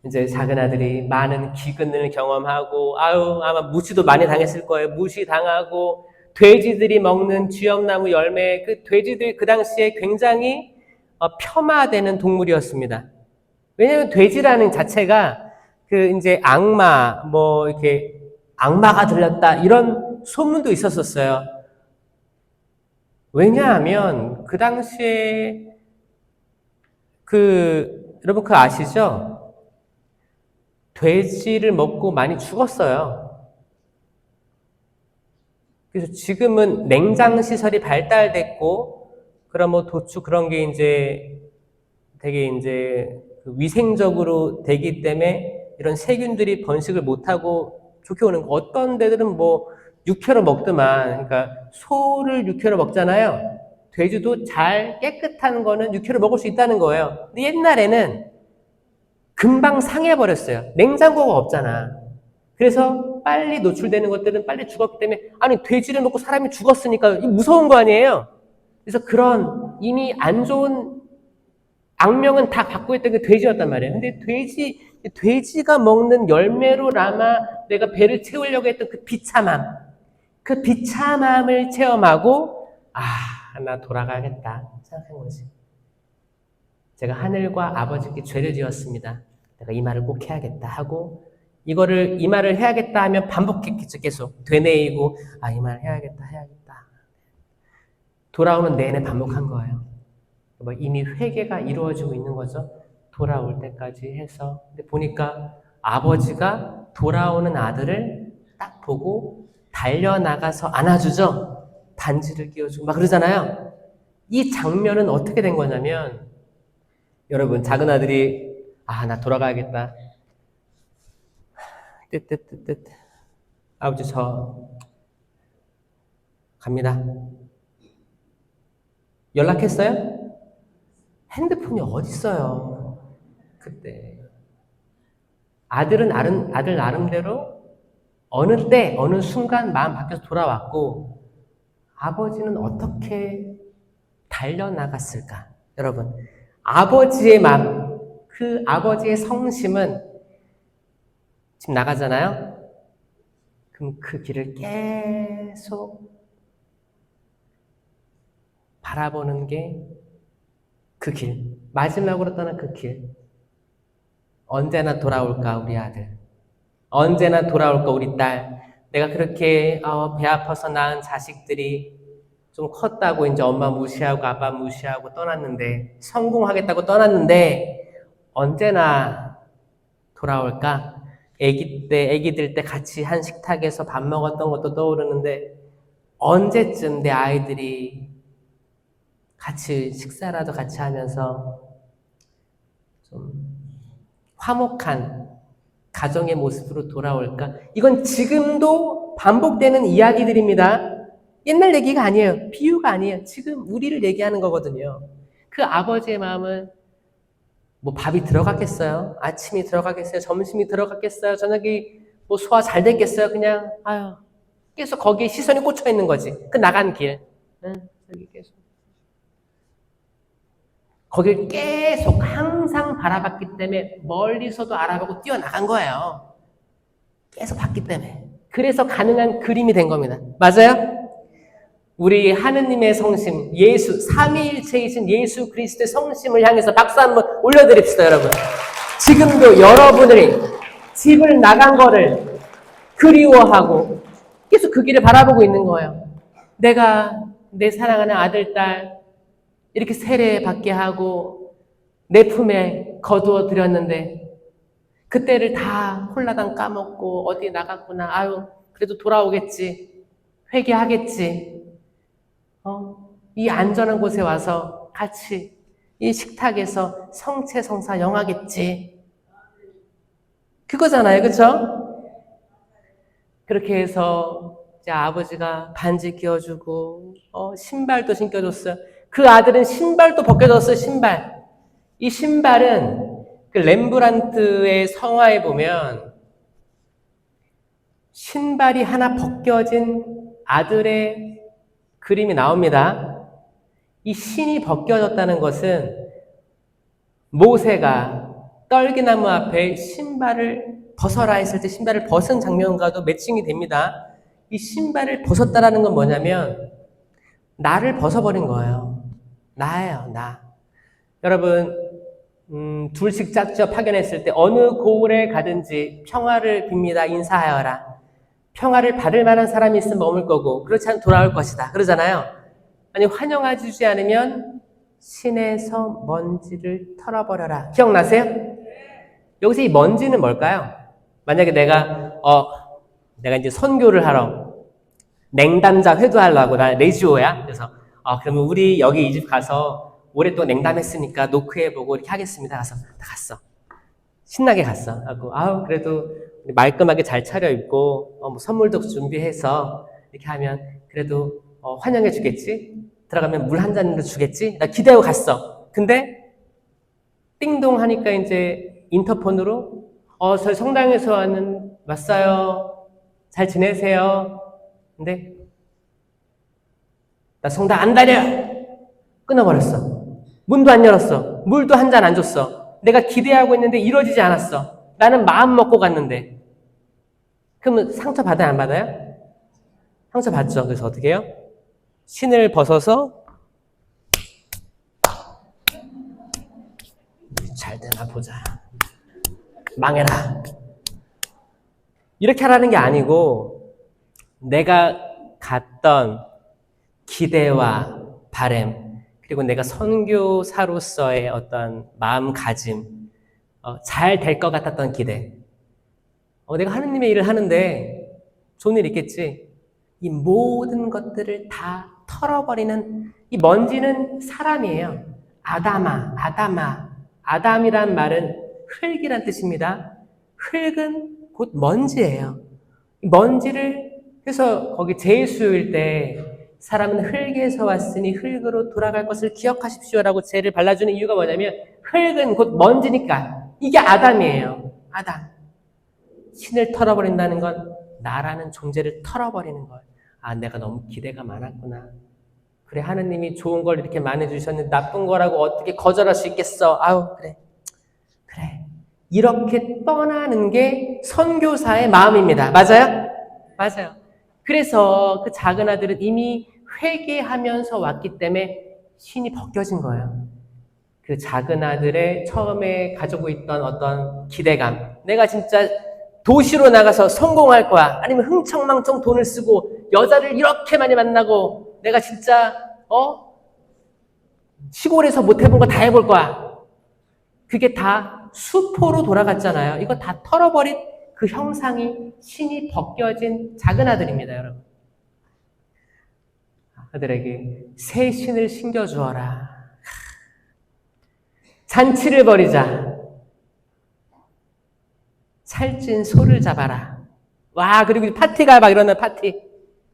A: 이제 작은 아들이 많은 기근을 경험하고, 아마 무시도 많이 당했을 거예요. 무시당하고, 돼지들이 먹는 쥐염나무 열매, 그 돼지들이 그 당시에 굉장히 폄하되는 동물이었습니다. 왜냐하면 돼지라는 자체가 그 이제 악마, 뭐 이렇게 악마가 들렸다 이런 소문도 있었었어요. 왜냐하면 그 당시에 여러분 그거 아시죠? 돼지를 먹고 많이 죽었어요. 그래서 지금은 냉장 시설이 발달됐고, 그런 뭐 도축 그런 게 이제 되게 이제 위생적으로 되기 때문에 이런 세균들이 번식을 못하고 좋게 오는 거. 어떤 데들은 뭐 육회로 먹더만, 그러니까 소를 육회로 먹잖아요. 돼지도 잘 깨끗한 거는 육회로 먹을 수 있다는 거예요. 근데 옛날에는 금방 상해버렸어요. 냉장고가 없잖아. 그래서 빨리 노출되는 것들은 빨리 죽었기 때문에, 아니 돼지를 먹고 사람이 죽었으니까 무서운 거 아니에요. 그래서 그런 이미 안 좋은 악명은 다 갖고 있던 게 돼지였단 말이에요. 근데 돼지가 먹는 열매로나마 내가 배를 채우려고 했던 그 비참함을 체험하고, 나 돌아가야겠다 생각한 거지. 제가 하늘과 아버지께 죄를 지었습니다. 내가 이 말을 꼭 해야겠다 하고, 이 말을 해야겠다 하면 반복했겠죠. 계속 되뇌이고, 이 말을 해야겠다. 돌아오는 내내 반복한 거예요. 이미 회개가 이루어지고 있는 거죠. 돌아올 때까지 해서. 근데 보니까 아버지가 돌아오는 아들을 딱 보고 달려나가서 안아주죠. 반지를 끼워주고 막 그러잖아요. 이 장면은 어떻게 된 거냐면, 여러분 작은 아들이 나 돌아가야겠다. 뜻. 아버지 저 갑니다. 연락했어요? 핸드폰이 어딨어요? 그때. 아들 나름대로 어느 때, 어느 순간 마음 바뀌어서 돌아왔고, 아버지는 어떻게 달려나갔을까? 여러분, 아버지의 마음, 그 아버지의 성심은 지금 나가잖아요? 그럼 그 길을 계속 바라보는 게 그 길, 마지막으로 떠난 그 길. 언제나 돌아올까 우리 아들, 언제나 돌아올까 우리 딸. 내가 그렇게 배 아파서 낳은 자식들이 좀 컸다고 이제 엄마 무시하고 아빠 무시하고 떠났는데, 성공하겠다고 떠났는데 언제나 돌아올까? 애기들 때 같이 한 식탁에서 밥 먹었던 것도 떠오르는데, 언제쯤 내 아이들이 같이 식사라도 같이 하면서 좀 화목한 가정의 모습으로 돌아올까? 이건 지금도 반복되는 이야기들입니다. 옛날 얘기가 아니에요. 비유가 아니에요. 지금 우리를 얘기하는 거거든요. 그 아버지의 마음은 뭐 밥이 들어갔겠어요? 아침이 들어가겠어요? 점심이 들어갔겠어요? 저녁이 뭐 소화 잘 됐겠어요? 그냥 계속 거기에 시선이 꽂혀 있는 거지. 그 나간 길. 저기 계속. 거길 계속 항상 바라봤기 때문에 멀리서도 알아보고 뛰어나간 거예요. 계속 봤기 때문에. 그래서 가능한 그림이 된 겁니다. 맞아요? 우리 하느님의 성심, 예수, 삼위일체이신 예수 그리스도의 성심을 향해서 박수 한번 올려드립시다, 여러분. 지금도 여러분들이 집을 나간 거를 그리워하고 계속 그 길을 바라보고 있는 거예요. 내가 내 사랑하는 아들, 딸 이렇게 세례받게 하고 내 품에 거두어 드렸는데, 그때를 다 홀라당 까먹고 어디 나갔구나. 그래도 돌아오겠지. 회개하겠지. 이 안전한 곳에 와서 같이 이 식탁에서 성체성사 영하겠지. 그거잖아요. 그렇죠? 그렇게 해서 이제 아버지가 반지 끼워주고 신발도 신겨줬어요. 그 아들은 신발도 벗겨졌어요. 신발. 이 신발은 그 렘브란트의 성화에 보면 신발이 하나 벗겨진 아들의 그림이 나옵니다. 이 신이 벗겨졌다는 것은 모세가 떨기나무 앞에 신발을 벗어라 했을 때 신발을 벗은 장면과도 매칭이 됩니다. 이 신발을 벗었다라는 건 뭐냐면 나를 벗어버린 거예요. 나예요, 나. 여러분, 둘씩 짝지어 파견했을 때 어느 고을에 가든지 평화를 빕니다. 인사하여라. 평화를 받을 만한 사람이 있으면 머물 거고 그렇지 않으면 돌아올 것이다. 그러잖아요. 아니 환영해주지 않으면 신에서 먼지를 털어버려라. 기억나세요? 여기서 이 먼지는 뭘까요? 만약에 내가 이제 선교를 하러 냉담자 회도하려고 나 레지오야. 그래서 그러면 우리 여기 이 집 가서 오랫동안 냉담했으니까 노크해보고 이렇게 하겠습니다. 갔어. 신나게 갔어. 하고 그래도 말끔하게 잘 차려입고 뭐 선물도 준비해서 이렇게 하면 그래도 환영해 주겠지? 들어가면 물 한 잔으로 주겠지? 나 기대하고 갔어. 근데 띵동 하니까 이제 인터폰으로 저희 성당에서 왔어요. 잘 지내세요. 근데 나 성당 안 다녀! 끊어버렸어. 문도 안 열었어. 물도 한 잔 안 줬어. 내가 기대하고 있는데 이루어지지 않았어. 나는 마음 먹고 갔는데. 그러면 상처 받아요, 안 받아요? 상처 받죠. 그래서 어떻게 해요? 신을 벗어서 잘 되나 보자. 망해라. 이렇게 하라는 게 아니고 내가 갔던 기대와 바람 그리고 내가 선교사로서의 어떤 마음가짐 잘 될 것 같았던 기대 내가 하느님의 일을 하는데 좋은 일 있겠지. 이 모든 것들을 다 털어버리는 이 먼지는 사람이에요. 아담이란 말은 흙이란 뜻입니다. 흙은 곧 먼지예요. 먼지를 그래서 거기 제수일 때 사람은 흙에서 왔으니 흙으로 돌아갈 것을 기억하십시오라고 죄를 발라주는 이유가 뭐냐면 흙은 곧 먼지니까 이게 아담이에요. 아담. 신을 털어버린다는 건 나라는 존재를 털어버리는 거예요. 내가 너무 기대가 많았구나. 그래 하느님이 좋은 걸 이렇게 많이 주셨는데 나쁜 거라고 어떻게 거절할 수 있겠어. 그래. 이렇게 떠나는 게 선교사의 마음입니다. 맞아요? 맞아요. 그래서 그 작은 아들은 이미 회개하면서 왔기 때문에 신이 벗겨진 거예요. 그 작은 아들의 처음에 가지고 있던 어떤 기대감. 내가 진짜 도시로 나가서 성공할 거야. 아니면 흥청망청 돈을 쓰고 여자를 이렇게 많이 만나고 내가 진짜 시골에서 못 해본 거 다 해볼 거야. 그게 다 수포로 돌아갔잖아요. 이거 다 털어버린 그 형상이 신이 벗겨진 작은 아들입니다, 여러분. 아들에게 새 신을 신겨주어라. 잔치를 벌이자. 살찐 소를 잡아라. 그리고 파티가 막 일어나 파티.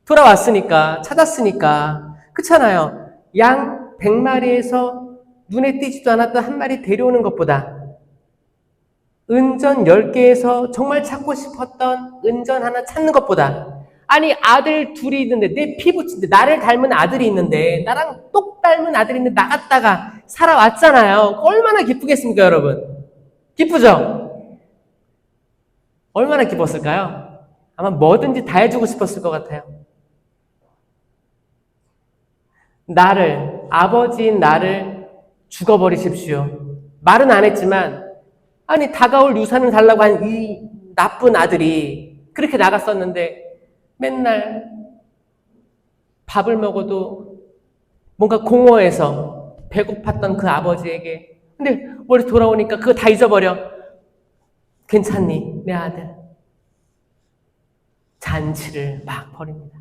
A: 돌아왔으니까, 찾았으니까. 그렇잖아요. 양 100마리에서 눈에 띄지도 않았던 한 마리 데려오는 것보다 은전 10개에서 정말 찾고 싶었던 은전 하나 찾는 것보다 아니 아들 둘이 있는데 내 피부친데 나를 닮은 아들이 있는데 나랑 똑 닮은 아들이 있는데 나갔다가 살아왔잖아요. 얼마나 기쁘겠습니까 여러분? 기쁘죠? 얼마나 기뻤을까요? 아마 뭐든지 다 해주고 싶었을 것 같아요. 아버지인 나를 죽어버리십시오. 말은 안 했지만 다가올 유산을 달라고 한 이 나쁜 아들이 그렇게 나갔었는데 맨날 밥을 먹어도 뭔가 공허해서 배고팠던 그 아버지에게 근데 머리 돌아오니까 그거 다 잊어버려. 괜찮니? 내 아들. 잔치를 막 벌입니다.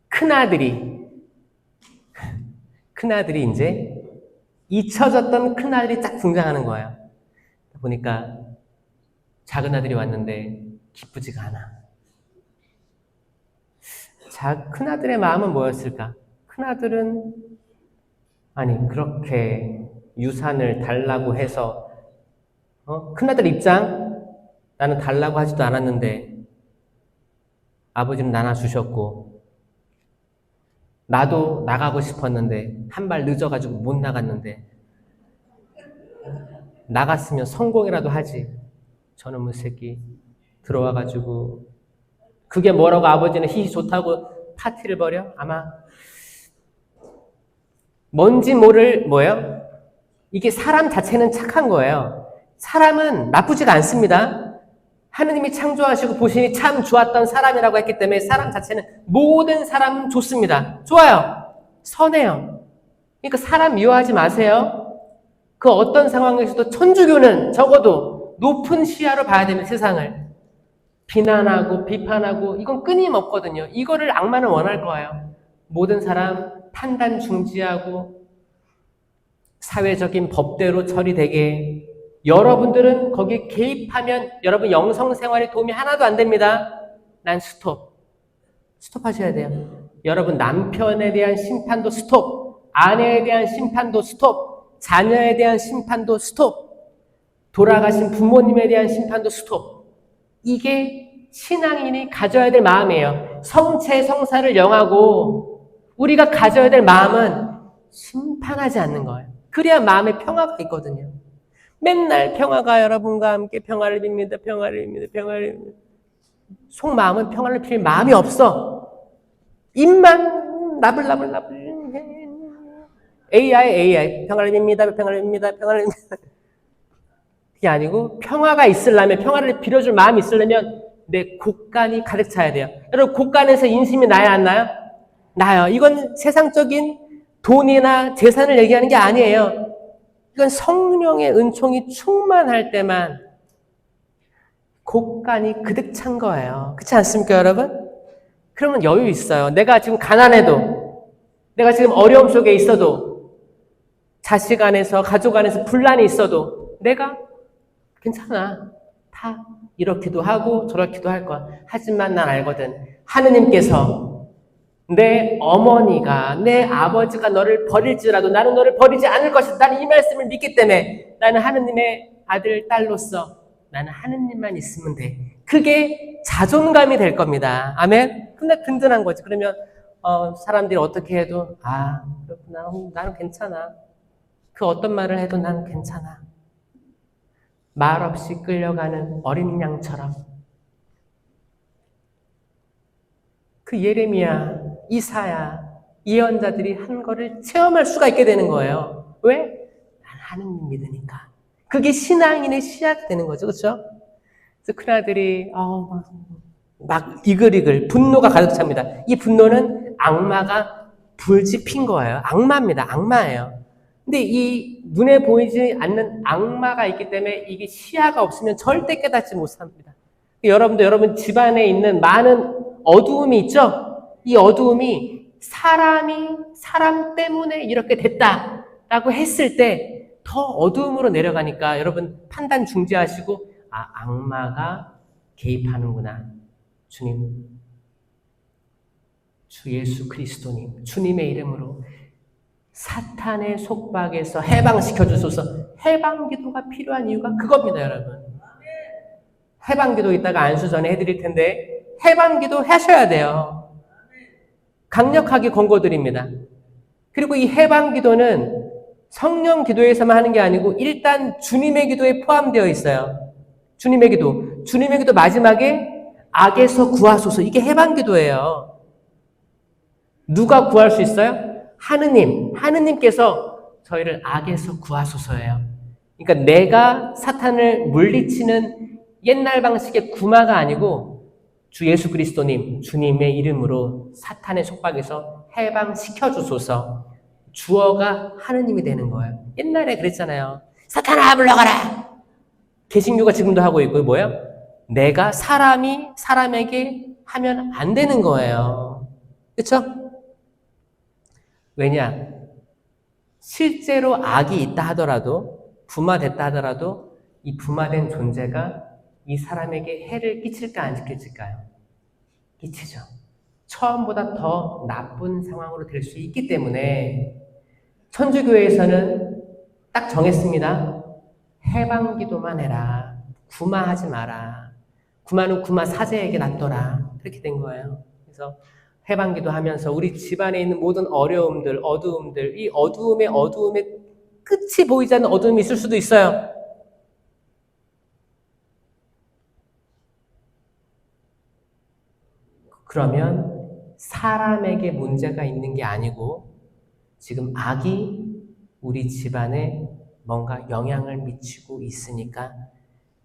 A: 큰아들이 이제 잊혀졌던 큰아들이 딱 등장하는 거예요. 보니까 작은 아들이 왔는데 기쁘지가 않아. 큰아들의 마음은 뭐였을까? 큰아들은 아니 그렇게 유산을 달라고 해서 큰아들 입장 나는 달라고 하지도 않았는데 아버지는 나눠주셨고 나도 나가고 싶었는데 한 발 늦어가지고 못 나갔는데 나갔으면 성공이라도 하지. 저놈의 새끼 들어와가지고 그게 뭐라고 아버지는 히히 좋다고 파티를 벌여? 아마 뭔지 모를 뭐예요? 이게 사람 자체는 착한 거예요. 사람은 나쁘지가 않습니다. 하느님이 창조하시고 보시니 참 좋았던 사람이라고 했기 때문에 사람 자체는 모든 사람은 좋습니다. 좋아요. 선해요. 그러니까 사람 미워하지 마세요. 그 어떤 상황에서도 천주교는 적어도 높은 시야로 봐야 됩니다. 세상을. 비난하고 비판하고 이건 끊임없거든요. 이거를 악마는 원할 거예요. 모든 사람 판단 중지하고 사회적인 법대로 처리되게 여러분들은 거기에 개입하면 여러분 영성생활에 도움이 하나도 안 됩니다. 난 스톱하셔야 돼요. 여러분 남편에 대한 심판도 스톱, 아내에 대한 심판도 스톱, 자녀에 대한 심판도 스톱, 돌아가신 부모님에 대한 심판도 스톱. 이게 신앙인이 가져야 될 마음이에요. 성체 성사를 영하고 우리가 가져야 될 마음은 심판하지 않는 거예요. 그래야 마음에 평화가 있거든요. 맨날 평화가 여러분과 함께 평화를 빕니다. 평화를 빕니다. 평화를 빕니다. 속마음은 평화를 빌 마음이 없어. 입만 나불나불 AI 평화를 빕니다. 평화를 빕니다. 평화를 빕니다. 그게 아니고 평화가 있으려면 평화를 빌어줄 마음이 있으려면 내 곳간이 가득 차야 돼요. 여러분 곳간에서 인심이 나야 안 나요? 나요. 이건 세상적인 돈이나 재산을 얘기하는 게 아니에요. 이건 성령의 은총이 충만할 때만 곳간이 가득 찬 거예요. 그렇지 않습니까, 여러분? 그러면 여유 있어요. 내가 지금 가난해도, 내가 지금 어려움 속에 있어도, 자식 안에서, 가족 안에서 분란이 있어도 내가 괜찮아. 다 이렇기도 하고 저렇기도 할 거야. 하지만 난 알거든. 하느님께서 내 어머니가, 내 아버지가 너를 버릴지라도 나는 너를 버리지 않을 것이다. 나는 이 말씀을 믿기 때문에 나는 하느님의 아들, 딸로서 나는 하느님만 있으면 돼. 그게 자존감이 될 겁니다. 아멘? 근데 든든한 거지. 그러면 사람들이 어떻게 해도 그렇구나. 나는 괜찮아. 그 어떤 말을 해도 나는 괜찮아. 말 없이 끌려가는 어린 양처럼 그 예레미야, 이사야, 예언자들이 한 거를 체험할 수가 있게 되는 거예요. 왜? 난 하느님 믿으니까. 그게 신앙인의 시야가 되는 거죠. 그렇죠? 그래서 큰아들이 막 이글이글 분노가 가득 찹니다. 이 분노는 악마가 불지핀 거예요. 악마입니다. 악마예요. 근데 이 눈에 보이지 않는 악마가 있기 때문에 이게 시야가 없으면 절대 깨닫지 못합니다. 여러분도 여러분 집안에 있는 많은 어두움이 있죠? 이 어두움이 사람 때문에 이렇게 됐다라고 했을 때 더 어두움으로 내려가니까 여러분 판단 중지하시고 악마가 개입하는구나. 주님, 주 예수 그리스도님, 주님의 이름으로 사탄의 속박에서 해방시켜 주소서. 해방기도가 필요한 이유가 그겁니다, 여러분. 해방기도 이따가 안수 전에 해드릴 텐데 해방기도 하셔야 돼요. 강력하게 권고드립니다. 그리고 이 해방기도는 성령 기도에서만 하는 게 아니고 일단 주님의 기도에 포함되어 있어요. 주님의 기도 마지막에 악에서 구하소서. 이게 해방기도예요. 누가 구할 수 있어요? 하느님께서 저희를 악에서 구하소서예요. 그러니까 내가 사탄을 물리치는 옛날 방식의 구마가 아니고 주 예수 그리스도님, 주님의 이름으로 사탄의 속박에서 해방시켜 주소서. 주어가 하느님이 되는 거예요. 옛날에 그랬잖아요. 사탄아 물러가라. 개신교가 지금도 하고 있고 뭐예요? 내가 사람이 사람에게 하면 안 되는 거예요. 그렇죠? 왜냐? 실제로 악이 있다 하더라도 부마됐다 하더라도 이 부마된 존재가 이 사람에게 해를 끼칠까 안 끼칠까요? 끼치죠. 처음보다 더 나쁜 상황으로 될 수 있기 때문에 천주교회에서는 딱 정했습니다. 해방기도만 해라. 구마하지 마라. 구마는 구마 사제에게 놔둬라. 그렇게 된 거예요. 그래서 해방기도 하면서 우리 집안에 있는 모든 어려움들, 어두움들, 이 어두움에 끝이 보이지 않는 어두움이 있을 수도 있어요. 그러면 사람에게 문제가 있는 게 아니고 지금 악이 우리 집안에 뭔가 영향을 미치고 있으니까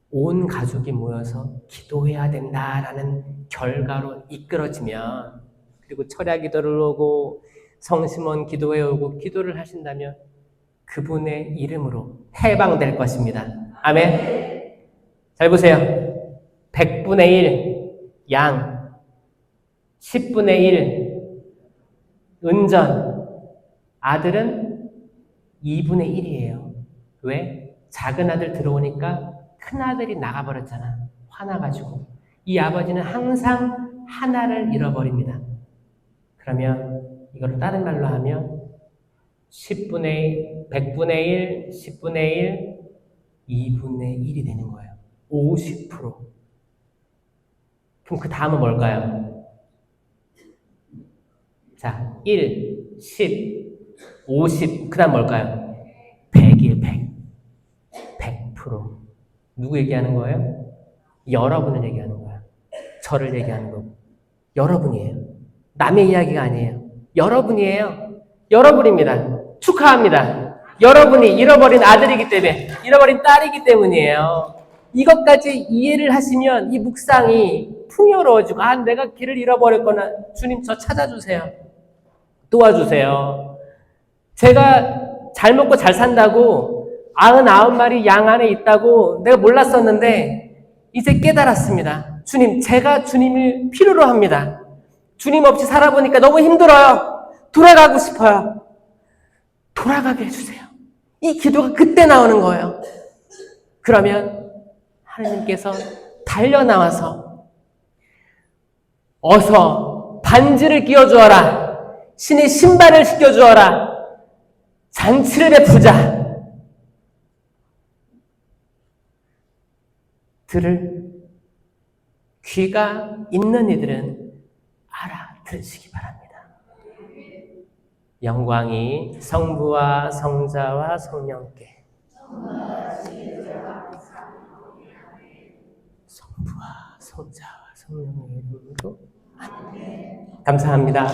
A: 온 가족이 모여서 기도해야 된다라는 결과로 이끌어지면, 그리고 철야 기도를 오고 성심원 기도해 오고 기도를 하신다면 그분의 이름으로 해방될 것입니다. 아멘. 잘 보세요. 100분의 1 양, 10분의 1 은전, 아들은 2분의 1이에요. 왜? 작은 아들 들어오니까 큰 아들이 나가버렸잖아. 화나가지고. 이 아버지는 항상 하나를 잃어버립니다. 그러면 이걸 다른 말로 하면 100분의 1, 10분의 1, 2분의 1이 되는 거예요. 50%. 그럼 그 다음은 뭘까요? 자, 1, 10, 50, 그 다음 뭘까요? 100이에요, 100. 100%. 누구 얘기하는 거예요? 여러분을 얘기하는 거예요. 저를 얘기하는 거고. 여러분이에요. 남의 이야기가 아니에요. 여러분이에요. 여러분입니다. 축하합니다. 여러분이 잃어버린 아들이기 때문에, 잃어버린 딸이기 때문이에요. 이것까지 이해를 하시면 이 묵상이 풍요로워지고, 내가 길을 잃어버렸거나 주님 저 찾아주세요. 도와주세요. 제가 잘 먹고 잘 산다고 99마리 양 안에 있다고 내가 몰랐었는데 이제 깨달았습니다. 주님, 제가 주님을 필요로 합니다. 주님 없이 살아보니까 너무 힘들어요. 돌아가고 싶어요. 돌아가게 해주세요. 이 기도가 그때 나오는 거예요. 그러면 하나님께서 달려나와서 어서 반지를 끼워주어라. 신의 신발을 시켜주어라. 잔치를 베푸자. 들을 귀가 있는 이들은 알아들으시기 바랍니다. 영광이 성부와 성자와 성령께, 성부와 성자와 성령의 이름으로 아멘. 감사합니다.